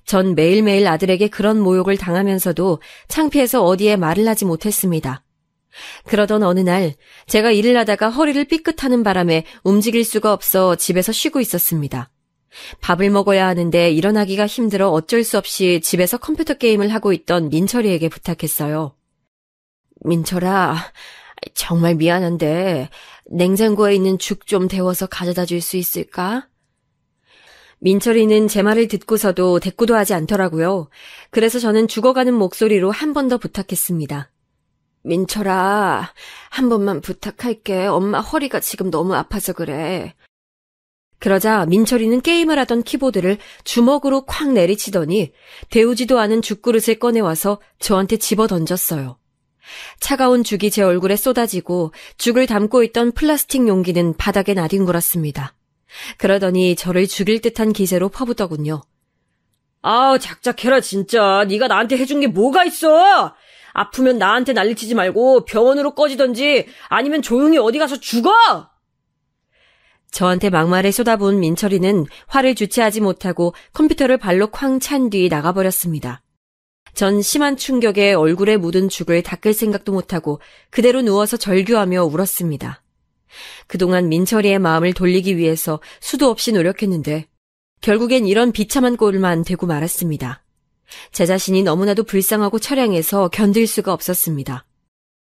전 매일매일 아들에게 그런 모욕을 당하면서도 창피해서 어디에 말을 하지 못했습니다. 그러던 어느 날 제가 일을 하다가 허리를 삐끗하는 바람에 움직일 수가 없어 집에서 쉬고 있었습니다. 밥을 먹어야 하는데 일어나기가 힘들어 어쩔 수 없이 집에서 컴퓨터 게임을 하고 있던 민철이에게 부탁했어요. 민철아, 정말 미안한데 냉장고에 있는 죽 좀 데워서 가져다 줄 수 있을까? 민철이는 제 말을 듣고서도 대꾸도 하지 않더라고요. 그래서 저는 죽어가는 목소리로 한 번 더 부탁했습니다. 민철아, 한 번만 부탁할게. 엄마 허리가 지금 너무 아파서 그래. 그러자 민철이는 게임을 하던 키보드를 주먹으로 콱 내리치더니 데우지도 않은 죽그릇을 꺼내와서 저한테 집어던졌어요. 차가운 죽이 제 얼굴에 쏟아지고 죽을 담고 있던 플라스틱 용기는 바닥에 나뒹굴었습니다. 그러더니 저를 죽일 듯한 기세로 퍼붓더군요. 아우, 작작해라 진짜. 네가 나한테 해준 게 뭐가 있어? 아프면 나한테 난리치지 말고 병원으로 꺼지던지 아니면 조용히 어디 가서 죽어! 저한테 막말에 쏟아부은 민철이는 화를 주체하지 못하고 컴퓨터를 발로 쾅 찬 뒤 나가버렸습니다. 전 심한 충격에 얼굴에 묻은 죽을 닦을 생각도 못하고 그대로 누워서 절규하며 울었습니다. 그동안 민철이의 마음을 돌리기 위해서 수도 없이 노력했는데 결국엔 이런 비참한 꼴만 되고 말았습니다. 제 자신이 너무나도 불쌍하고 처량해서 견딜 수가 없었습니다.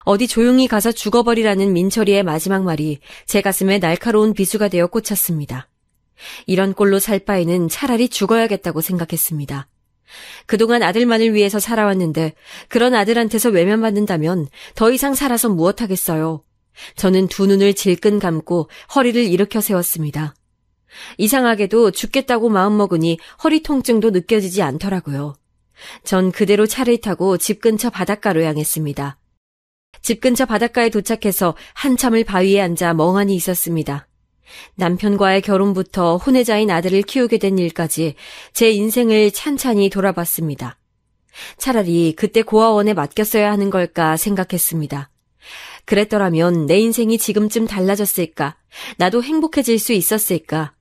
어디 조용히 가서 죽어버리라는 민철이의 마지막 말이 제 가슴에 날카로운 비수가 되어 꽂혔습니다. 이런 꼴로 살 바에는 차라리 죽어야겠다고 생각했습니다. 그동안 아들만을 위해서 살아왔는데 그런 아들한테서 외면받는다면 더 이상 살아서 무엇하겠어요. 저는 두 눈을 질끈 감고 허리를 일으켜 세웠습니다. 이상하게도 죽겠다고 마음먹으니 허리 통증도 느껴지지 않더라고요. 전 그대로 차를 타고 집 근처 바닷가로 향했습니다. 집 근처 바닷가에 도착해서 한참을 바위에 앉아 멍하니 있었습니다. 남편과의 결혼부터 혼외자인 아들을 키우게 된 일까지 제 인생을 찬찬히 돌아봤습니다. 차라리 그때 고아원에 맡겼어야 하는 걸까 생각했습니다. 그랬더라면 내 인생이 지금쯤 달라졌을까? 나도 행복해질 수 있었을까?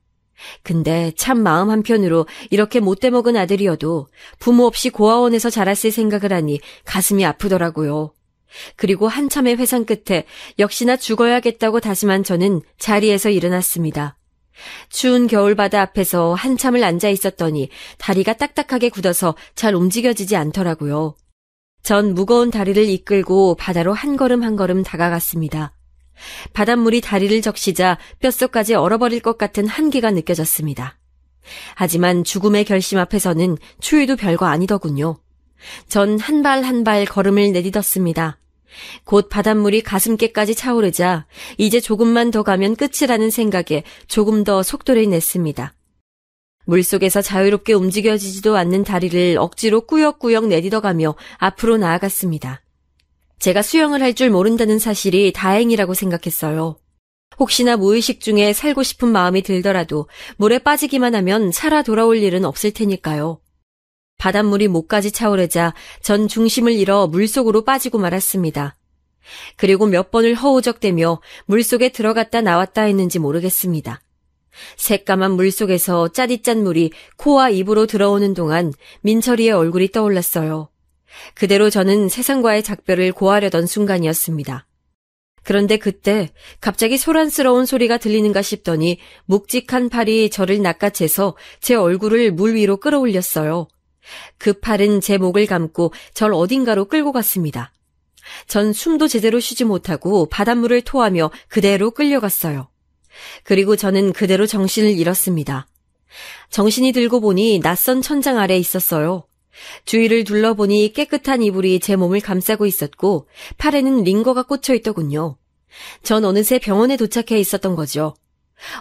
근데 참 마음 한편으로 이렇게 못돼 먹은 아들이어도 부모 없이 고아원에서 자랐을 생각을 하니 가슴이 아프더라고요. 그리고 한참의 회상 끝에 역시나 죽어야겠다고 다짐한 저는 자리에서 일어났습니다. 추운 겨울바다 앞에서 한참을 앉아 있었더니 다리가 딱딱하게 굳어서 잘 움직여지지 않더라고요. 전 무거운 다리를 이끌고 바다로 한 걸음 한 걸음 다가갔습니다. 바닷물이 다리를 적시자 뼛속까지 얼어버릴 것 같은 한기가 느껴졌습니다. 하지만 죽음의 결심 앞에서는 추위도 별거 아니더군요. 전 한 발 한 발 걸음을 내딛었습니다. 곧 바닷물이 가슴께까지 차오르자 이제 조금만 더 가면 끝이라는 생각에 조금 더 속도를 냈습니다. 물속에서 자유롭게 움직여지지도 않는 다리를 억지로 꾸역꾸역 내딛어가며 앞으로 나아갔습니다. 제가 수영을 할 줄 모른다는 사실이 다행이라고 생각했어요. 혹시나 무의식 중에 살고 싶은 마음이 들더라도 물에 빠지기만 하면 살아 돌아올 일은 없을 테니까요. 바닷물이 목까지 차오르자 전 중심을 잃어 물속으로 빠지고 말았습니다. 그리고 몇 번을 허우적대며 물속에 들어갔다 나왔다 했는지 모르겠습니다. 새까만 물속에서 짜릿짠 물이 코와 입으로 들어오는 동안 민철이의 얼굴이 떠올랐어요. 그대로 저는 세상과의 작별을 고하려던 순간이었습니다. 그런데 그때 갑자기 소란스러운 소리가 들리는가 싶더니 묵직한 팔이 저를 낚아채서 제 얼굴을 물 위로 끌어올렸어요. 그 팔은 제 목을 감고 절 어딘가로 끌고 갔습니다. 전 숨도 제대로 쉬지 못하고 바닷물을 토하며 그대로 끌려갔어요. 그리고 저는 그대로 정신을 잃었습니다. 정신이 들고 보니 낯선 천장 아래 있었어요. 주위를 둘러보니 깨끗한 이불이 제 몸을 감싸고 있었고 팔에는 링거가 꽂혀 있더군요. 전 어느새 병원에 도착해 있었던 거죠.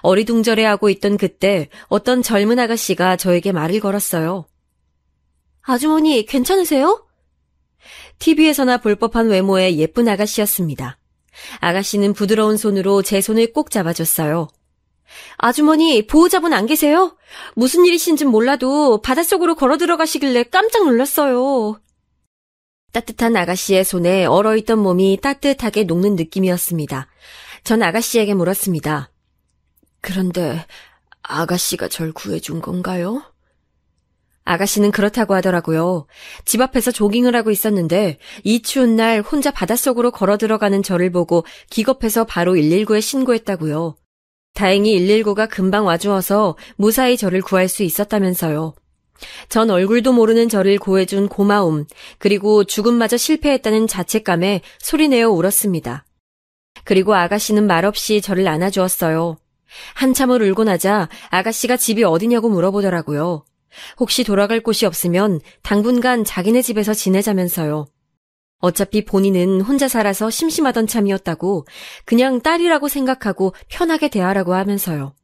어리둥절해하고 있던 그때 어떤 젊은 아가씨가 저에게 말을 걸었어요. 아주머니 괜찮으세요? TV에서나 볼 법한 외모의 예쁜 아가씨였습니다. 아가씨는 부드러운 손으로 제 손을 꼭 잡아줬어요. 아주머니 보호자분 안 계세요? 무슨 일이신진 몰라도 바닷속으로 걸어 들어가시길래 깜짝 놀랐어요. 따뜻한 아가씨의 손에 얼어있던 몸이 따뜻하게 녹는 느낌이었습니다. 전 아가씨에게 물었습니다. 그런데 아가씨가 절 구해준 건가요? 아가씨는 그렇다고 하더라고요. 집 앞에서 조깅을 하고 있었는데 이 추운 날 혼자 바닷속으로 걸어 들어가는 저를 보고 기겁해서 바로 119에 신고했다고요. 다행히 119가 금방 와주어서 무사히 저를 구할 수 있었다면서요. 전 얼굴도 모르는 저를 구해준 고마움, 그리고 죽음마저 실패했다는 자책감에 소리내어 울었습니다. 그리고 아가씨는 말없이 저를 안아주었어요. 한참을 울고 나자 아가씨가 집이 어디냐고 물어보더라고요. 혹시 돌아갈 곳이 없으면 당분간 자기네 집에서 지내자면서요. 어차피 본인은 혼자 살아서 심심하던 참이었다고 그냥 딸이라고 생각하고 편하게 대하라고 하면서요.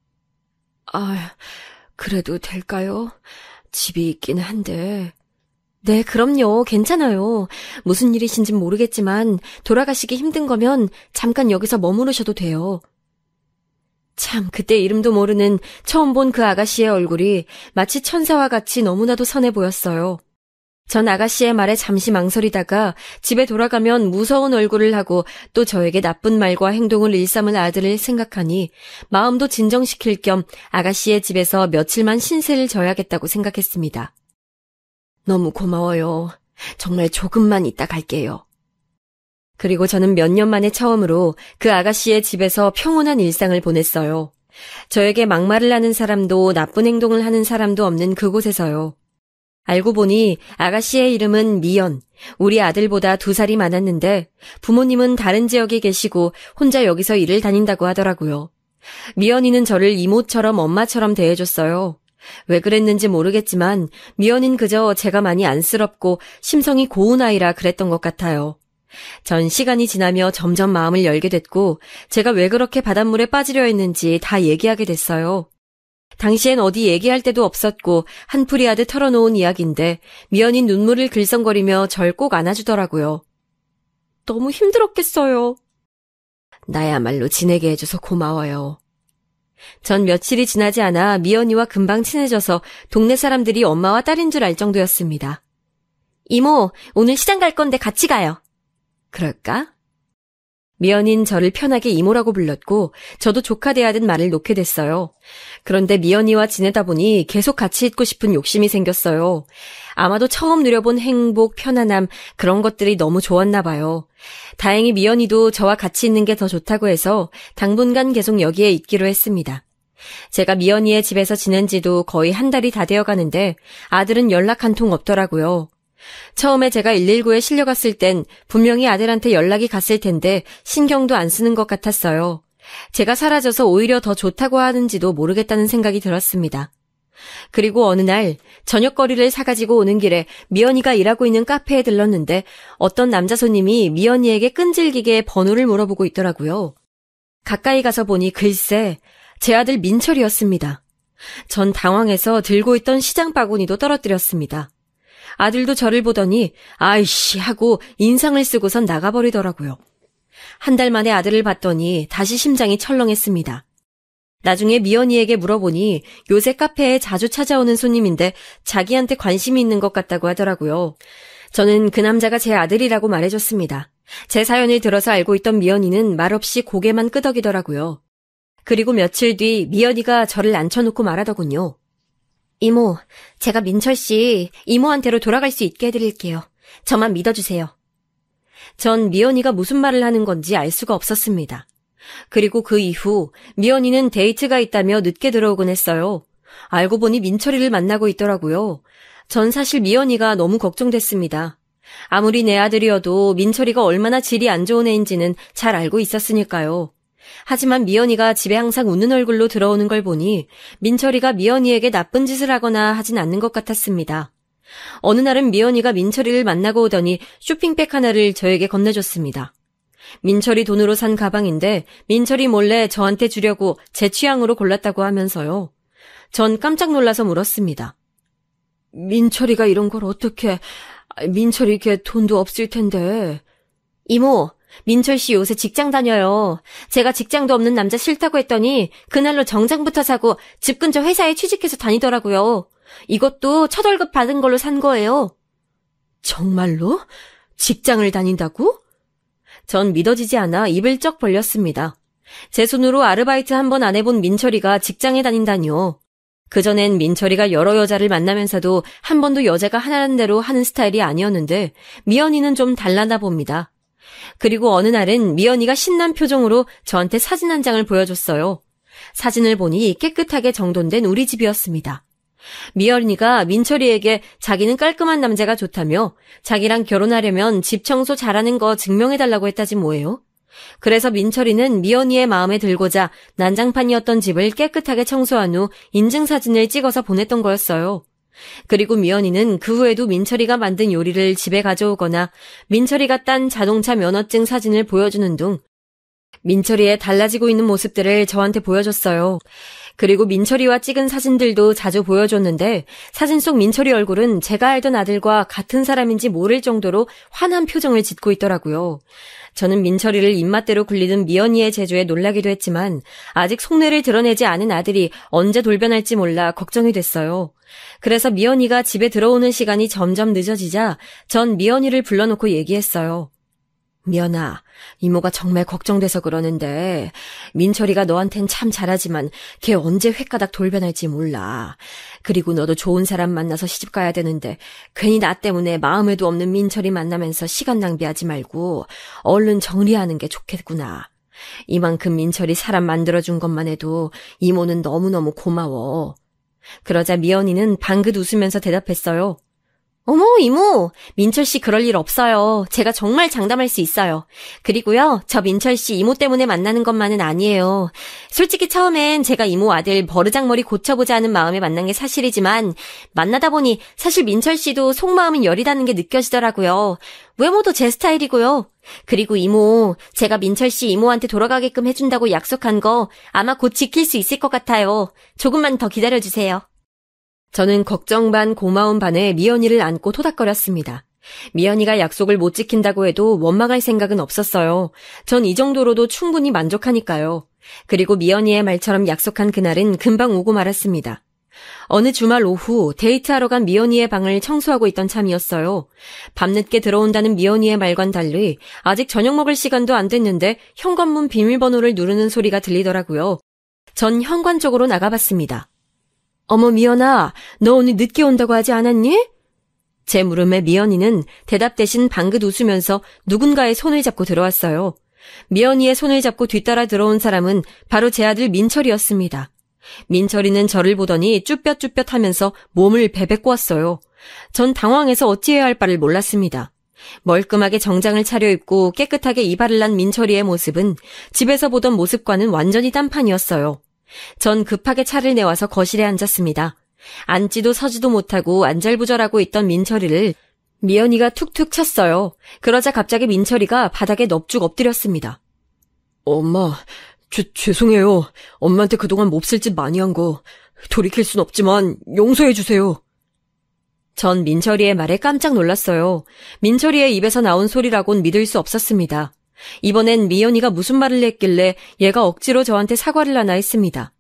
그래도 될까요? 집이 있긴 한데. 네, 그럼요. 괜찮아요. 무슨 일이신진 모르겠지만 돌아가시기 힘든 거면 잠깐 여기서 머무르셔도 돼요. 참, 그때 이름도 모르는 처음 본 그 아가씨의 얼굴이 마치 천사와 같이 너무나도 선해 보였어요. 전 아가씨의 말에 잠시 망설이다가 집에 돌아가면 무서운 얼굴을 하고 또 저에게 나쁜 말과 행동을 일삼을 아들을 생각하니 마음도 진정시킬 겸 아가씨의 집에서 며칠만 신세를 져야겠다고 생각했습니다. 너무 고마워요. 정말 조금만 있다 갈게요. 그리고 저는 몇 년 만에 처음으로 그 아가씨의 집에서 평온한 일상을 보냈어요. 저에게 막말을 하는 사람도 나쁜 행동을 하는 사람도 없는 그곳에서요. 알고 보니 아가씨의 이름은 미연, 우리 아들보다 2살이 많았는데 부모님은 다른 지역에 계시고 혼자 여기서 일을 다닌다고 하더라고요. 미연이는 저를 이모처럼 엄마처럼 대해줬어요. 왜 그랬는지 모르겠지만 미연이는 그저 제가 많이 안쓰럽고 심성이 고운 아이라 그랬던 것 같아요. 전 시간이 지나며 점점 마음을 열게 됐고 제가 왜 그렇게 바닷물에 빠지려 했는지 다 얘기하게 됐어요. 당시엔 어디 얘기할 데도 없었고 한풀이 하듯 털어놓은 이야기인데 미연이 눈물을 글썽거리며 절 꼭 안아주더라고요. 너무 힘들었겠어요. 나야말로 지내게 해줘서 고마워요. 전 며칠이 지나지 않아 미연이와 금방 친해져서 동네 사람들이 엄마와 딸인 줄 알 정도였습니다. 이모, 오늘 시장 갈 건데 같이 가요. 그럴까? 미연이는 저를 편하게 이모라고 불렀고 저도 조카 대하듯 말을 놓게 됐어요. 그런데 미연이와 지내다 보니 계속 같이 있고 싶은 욕심이 생겼어요. 아마도 처음 누려본 행복, 편안함 그런 것들이 너무 좋았나 봐요. 다행히 미연이도 저와 같이 있는 게 더 좋다고 해서 당분간 계속 여기에 있기로 했습니다. 제가 미연이의 집에서 지낸 지도 거의 한 달이 다 되어 가는데 아들은 연락 한 통 없더라고요. 처음에 제가 119에 실려갔을 땐 분명히 아들한테 연락이 갔을 텐데 신경도 안 쓰는 것 같았어요. 제가 사라져서 오히려 더 좋다고 하는지도 모르겠다는 생각이 들었습니다. 그리고 어느 날 저녁거리를 사가지고 오는 길에 미연이가 일하고 있는 카페에 들렀는데 어떤 남자 손님이 미연이에게 끈질기게 번호를 물어보고 있더라고요. 가까이 가서 보니 글쎄 제 아들 민철이었습니다. 전 당황해서 들고 있던 시장 바구니도 떨어뜨렸습니다. 아들도 저를 보더니 아이씨 하고 인상을 쓰고선 나가버리더라고요. 한 달 만에 아들을 봤더니 다시 심장이 철렁했습니다. 나중에 미연이에게 물어보니 요새 카페에 자주 찾아오는 손님인데 자기한테 관심이 있는 것 같다고 하더라고요. 저는 그 남자가 제 아들이라고 말해줬습니다. 제 사연을 들어서 알고 있던 미연이는 말없이 고개만 끄덕이더라고요. 그리고 며칠 뒤 미연이가 저를 앉혀놓고 말하더군요. 이모, 제가 민철 씨 이모한테로 돌아갈 수 있게 해드릴게요. 저만 믿어주세요. 전 미연이가 무슨 말을 하는 건지 알 수가 없었습니다. 그리고 그 이후 미연이는 데이트가 있다며 늦게 들어오곤 했어요. 알고 보니 민철이를 만나고 있더라고요. 전 사실 미연이가 너무 걱정됐습니다. 아무리 내 아들이어도 민철이가 얼마나 질이 안 좋은 애인지는 잘 알고 있었으니까요. 하지만 미연이가 집에 항상 웃는 얼굴로 들어오는 걸 보니 민철이가 미연이에게 나쁜 짓을 하거나 하진 않는 것 같았습니다. 어느 날은 미연이가 민철이를 만나고 오더니 쇼핑백 하나를 저에게 건네줬습니다. 민철이 돈으로 산 가방인데 민철이 몰래 저한테 주려고 제 취향으로 골랐다고 하면서요. 전 깜짝 놀라서 물었습니다. 민철이가 이런 걸 어떻게... 민철이 걔 돈도 없을 텐데... 이모, 민철 씨 요새 직장 다녀요. 제가 직장도 없는 남자 싫다고 했더니 그날로 정장부터 사고 집 근처 회사에 취직해서 다니더라고요. 이것도 첫 월급 받은 걸로 산 거예요. 정말로? 직장을 다닌다고? 전 믿어지지 않아 입을 쩍 벌렸습니다. 제 손으로 아르바이트 한 번 안 해본 민철이가 직장에 다닌다니요. 그전엔 민철이가 여러 여자를 만나면서도 한 번도 여자가 하라는 대로 하는 스타일이 아니었는데 미연이는 좀 달라나 봅니다. 그리고 어느 날은 미연이가 신난 표정으로 저한테 사진 한 장을 보여줬어요. 사진을 보니 깨끗하게 정돈된 우리 집이었습니다. 미연이가 민철이에게 자기는 깔끔한 남자가 좋다며 자기랑 결혼하려면 집 청소 잘하는 거 증명해달라고 했다지 뭐예요. 그래서 민철이는 미연이의 마음에 들고자 난장판이었던 집을 깨끗하게 청소한 후 인증사진을 찍어서 보냈던 거였어요. 그리고 미연이는 그 후에도 민철이가 만든 요리를 집에 가져오거나 민철이가 딴 자동차 면허증 사진을 보여주는 등 민철이의 달라지고 있는 모습들을 저한테 보여줬어요. 그리고 민철이와 찍은 사진들도 자주 보여줬는데 사진 속 민철이 얼굴은 제가 알던 아들과 같은 사람인지 모를 정도로 환한 표정을 짓고 있더라고요. 저는 민철이를 입맛대로 굴리는 미연이의 재주에 놀라기도 했지만 아직 속내를 드러내지 않은 아들이 언제 돌변할지 몰라 걱정이 됐어요. 그래서 미연이가 집에 들어오는 시간이 점점 늦어지자 전 미연이를 불러놓고 얘기했어요. 미연아, 이모가 정말 걱정돼서 그러는데 민철이가 너한텐 참 잘하지만 걔 언제 횟가닥 돌변할지 몰라. 그리고 너도 좋은 사람 만나서 시집가야 되는데 괜히 나 때문에 마음에도 없는 민철이 만나면서 시간 낭비하지 말고 얼른 정리하는 게 좋겠구나. 이만큼 민철이 사람 만들어준 것만 해도 이모는 너무너무 고마워. 그러자 미연이는 방긋 웃으면서 대답했어요. 어머, 이모, 민철 씨 그럴 일 없어요. 제가 정말 장담할 수 있어요. 그리고요, 저 민철 씨 이모 때문에 만나는 것만은 아니에요. 솔직히 처음엔 제가 이모 아들 버르장머리 고쳐보자 하는 마음에 만난 게 사실이지만 만나다 보니 사실 민철 씨도 속마음은 여리다는 게 느껴지더라고요. 외모도 제 스타일이고요. 그리고 이모, 제가 민철 씨 이모한테 돌아가게끔 해준다고 약속한 거 아마 곧 지킬 수 있을 것 같아요. 조금만 더 기다려주세요. 저는 걱정 반 고마움 반에 미연이를 안고 토닥거렸습니다. 미연이가 약속을 못 지킨다고 해도 원망할 생각은 없었어요. 전 이 정도로도 충분히 만족하니까요. 그리고 미연이의 말처럼 약속한 그날은 금방 오고 말았습니다. 어느 주말 오후 데이트하러 간 미연이의 방을 청소하고 있던 참이었어요. 밤늦게 들어온다는 미연이의 말과는 달리 아직 저녁 먹을 시간도 안 됐는데 현관문 비밀번호를 누르는 소리가 들리더라고요. 전 현관 쪽으로 나가봤습니다. 어머 미연아, 너 오늘 늦게 온다고 하지 않았니? 제 물음에 미연이는 대답 대신 방긋 웃으면서 누군가의 손을 잡고 들어왔어요. 미연이의 손을 잡고 뒤따라 들어온 사람은 바로 제 아들 민철이었습니다. 민철이는 저를 보더니 쭈뼛쭈뼛 하면서 몸을 베베꼬았어요. 전 당황해서 어찌해야 할 바를 몰랐습니다. 멀끔하게 정장을 차려입고 깨끗하게 이발을 난 민철이의 모습은 집에서 보던 모습과는 완전히 딴판이었어요. 전 급하게 차를 내와서 거실에 앉았습니다. 앉지도 서지도 못하고 안절부절하고 있던 민철이를 미연이가 툭툭 쳤어요. 그러자 갑자기 민철이가 바닥에 넙죽 엎드렸습니다. 엄마, 죄송해요. 엄마한테 그동안 몹쓸 짓 많이 한 거 돌이킬 순 없지만 용서해 주세요. 전 민철이의 말에 깜짝 놀랐어요. 민철이의 입에서 나온 소리라곤 믿을 수 없었습니다. 이번엔 미연이가 무슨 말을 했길래 얘가 억지로 저한테 사과를 하나 했습니다.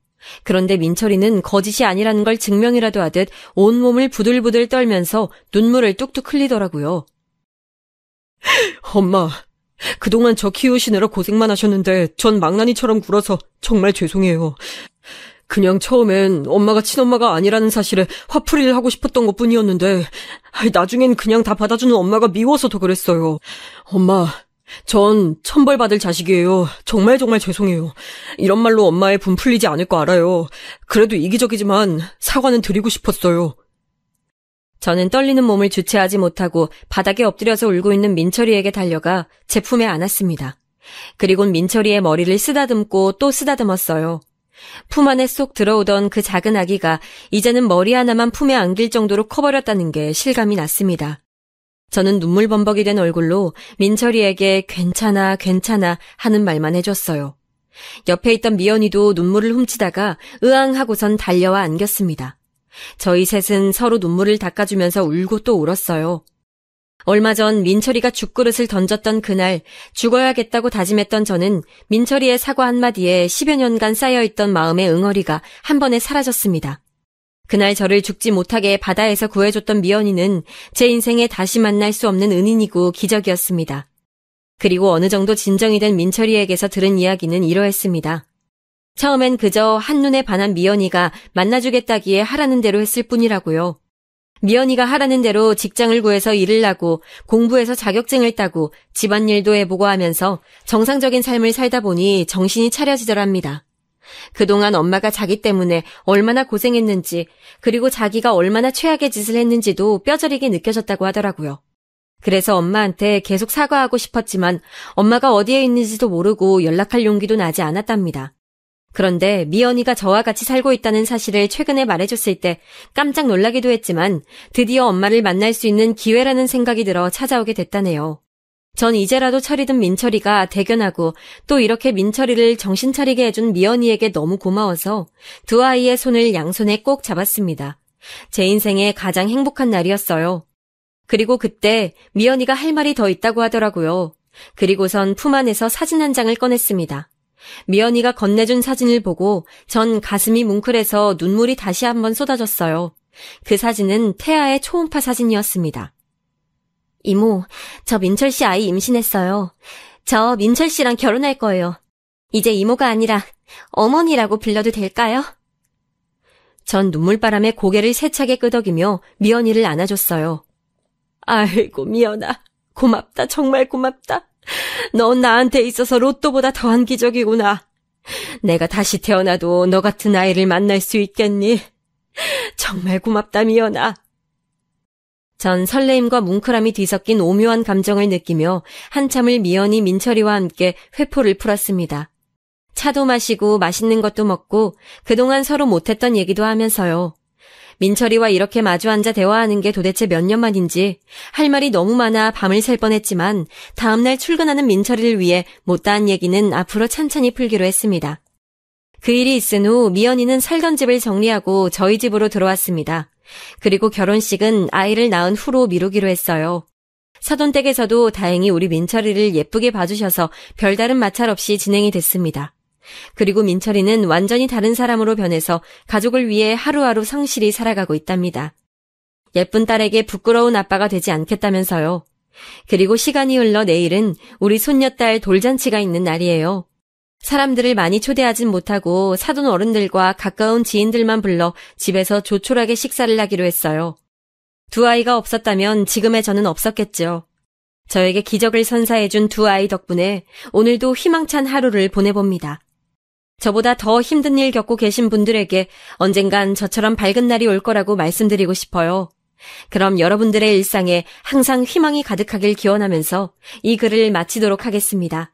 그런데 민철이는 거짓이 아니라는 걸 증명이라도 하듯 온몸을 부들부들 떨면서 눈물을 뚝뚝 흘리더라고요. 엄마, 그동안 저 키우시느라 고생만 하셨는데 전 망나니처럼 굴어서 정말 죄송해요. 그냥 처음엔 엄마가 친엄마가 아니라는 사실에 화풀이를 하고 싶었던 것뿐이었는데 나중엔 그냥 다 받아주는 엄마가 미워서 더 그랬어요. 엄마, 전 천벌받을 자식이에요. 정말 죄송해요. 이런 말로 엄마의 분 풀리지 않을 거 알아요. 그래도 이기적이지만 사과는 드리고 싶었어요. 저는 떨리는 몸을 주체하지 못하고 바닥에 엎드려서 울고 있는 민철이에게 달려가 제 품에 안았습니다. 그리곤 민철이의 머리를 쓰다듬고 또 쓰다듬었어요. 품 안에 쏙 들어오던 그 작은 아기가 이제는 머리 하나만 품에 안길 정도로 커버렸다는 게 실감이 났습니다. 저는 눈물 범벅이 된 얼굴로 민철이에게 괜찮아 하는 말만 해줬어요. 옆에 있던 미연이도 눈물을 훔치다가 으앙 하고선 달려와 안겼습니다. 저희 셋은 서로 눈물을 닦아주면서 울고 또 울었어요. 얼마 전 민철이가 죽그릇을 던졌던 그날 죽어야겠다고 다짐했던 저는 민철이의 사과 한마디에 10여 년간 쌓여있던 마음의 응어리가 한 번에 사라졌습니다. 그날 저를 죽지 못하게 바다에서 구해줬던 미연이는 제 인생에 다시 만날 수 없는 은인이고 기적이었습니다. 그리고 어느 정도 진정이 된 민철이에게서 들은 이야기는 이러했습니다. 처음엔 그저 한눈에 반한 미연이가 만나주겠다기에 하라는 대로 했을 뿐이라고요. 미연이가 하라는 대로 직장을 구해서 일을 하고 공부해서 자격증을 따고 집안일도 해보고 하면서 정상적인 삶을 살다 보니 정신이 차려지더랍니다. 그동안 엄마가 자기 때문에 얼마나 고생했는지 그리고 자기가 얼마나 최악의 짓을 했는지도 뼈저리게 느껴졌다고 하더라고요. 그래서 엄마한테 계속 사과하고 싶었지만 엄마가 어디에 있는지도 모르고 연락할 용기도 나지 않았답니다. 그런데 미연이가 저와 같이 살고 있다는 사실을 최근에 말해줬을 때 깜짝 놀라기도 했지만 드디어 엄마를 만날 수 있는 기회라는 생각이 들어 찾아오게 됐다네요. 전 이제라도 철이 든 민철이가 대견하고 또 이렇게 민철이를 정신 차리게 해준 미연이에게 너무 고마워서 두 아이의 손을 양손에 꼭 잡았습니다. 제 인생의 가장 행복한 날이었어요. 그리고 그때 미연이가 할 말이 더 있다고 하더라고요. 그리고선 품 안에서 사진 한 장을 꺼냈습니다. 미연이가 건네준 사진을 보고 전 가슴이 뭉클해서 눈물이 다시 한번 쏟아졌어요. 그 사진은 태아의 초음파 사진이었습니다. 이모, 저 민철 씨 아이 임신했어요. 저 민철 씨랑 결혼할 거예요. 이제 이모가 아니라 어머니라고 불러도 될까요? 전 눈물바람에 고개를 세차게 끄덕이며 미연이를 안아줬어요. 아이고 미연아, 고맙다, 정말 고맙다. 넌 나한테 있어서 로또보다 더한 기적이구나. 내가 다시 태어나도 너 같은 아이를 만날 수 있겠니? 정말 고맙다 미연아. 전 설레임과 뭉클함이 뒤섞인 오묘한 감정을 느끼며 한참을 미연이 민철이와 함께 회포를 풀었습니다. 차도 마시고 맛있는 것도 먹고 그동안 서로 못했던 얘기도 하면서요. 민철이와 이렇게 마주 앉아 대화하는 게 도대체 몇 년 만인지 할 말이 너무 많아 밤을 샐 뻔했지만 다음날 출근하는 민철이를 위해 못다한 얘기는 앞으로 찬찬히 풀기로 했습니다. 그 일이 있은 후 미연이는 살던 집을 정리하고 저희 집으로 들어왔습니다. 그리고 결혼식은 아이를 낳은 후로 미루기로 했어요. 사돈댁에서도 다행히 우리 민철이를 예쁘게 봐주셔서 별다른 마찰 없이 진행이 됐습니다. 그리고 민철이는 완전히 다른 사람으로 변해서 가족을 위해 하루하루 성실히 살아가고 있답니다. 예쁜 딸에게 부끄러운 아빠가 되지 않겠다면서요. 그리고 시간이 흘러 내일은 우리 손녀딸 돌잔치가 있는 날이에요. 사람들을 많이 초대하진 못하고 사돈 어른들과 가까운 지인들만 불러 집에서 조촐하게 식사를 하기로 했어요. 두 아이가 없었다면 지금의 저는 없었겠죠. 저에게 기적을 선사해준 두 아이 덕분에 오늘도 희망찬 하루를 보내봅니다. 저보다 더 힘든 일 겪고 계신 분들에게 언젠간 저처럼 밝은 날이 올 거라고 말씀드리고 싶어요. 그럼 여러분들의 일상에 항상 희망이 가득하길 기원하면서 이 글을 마치도록 하겠습니다.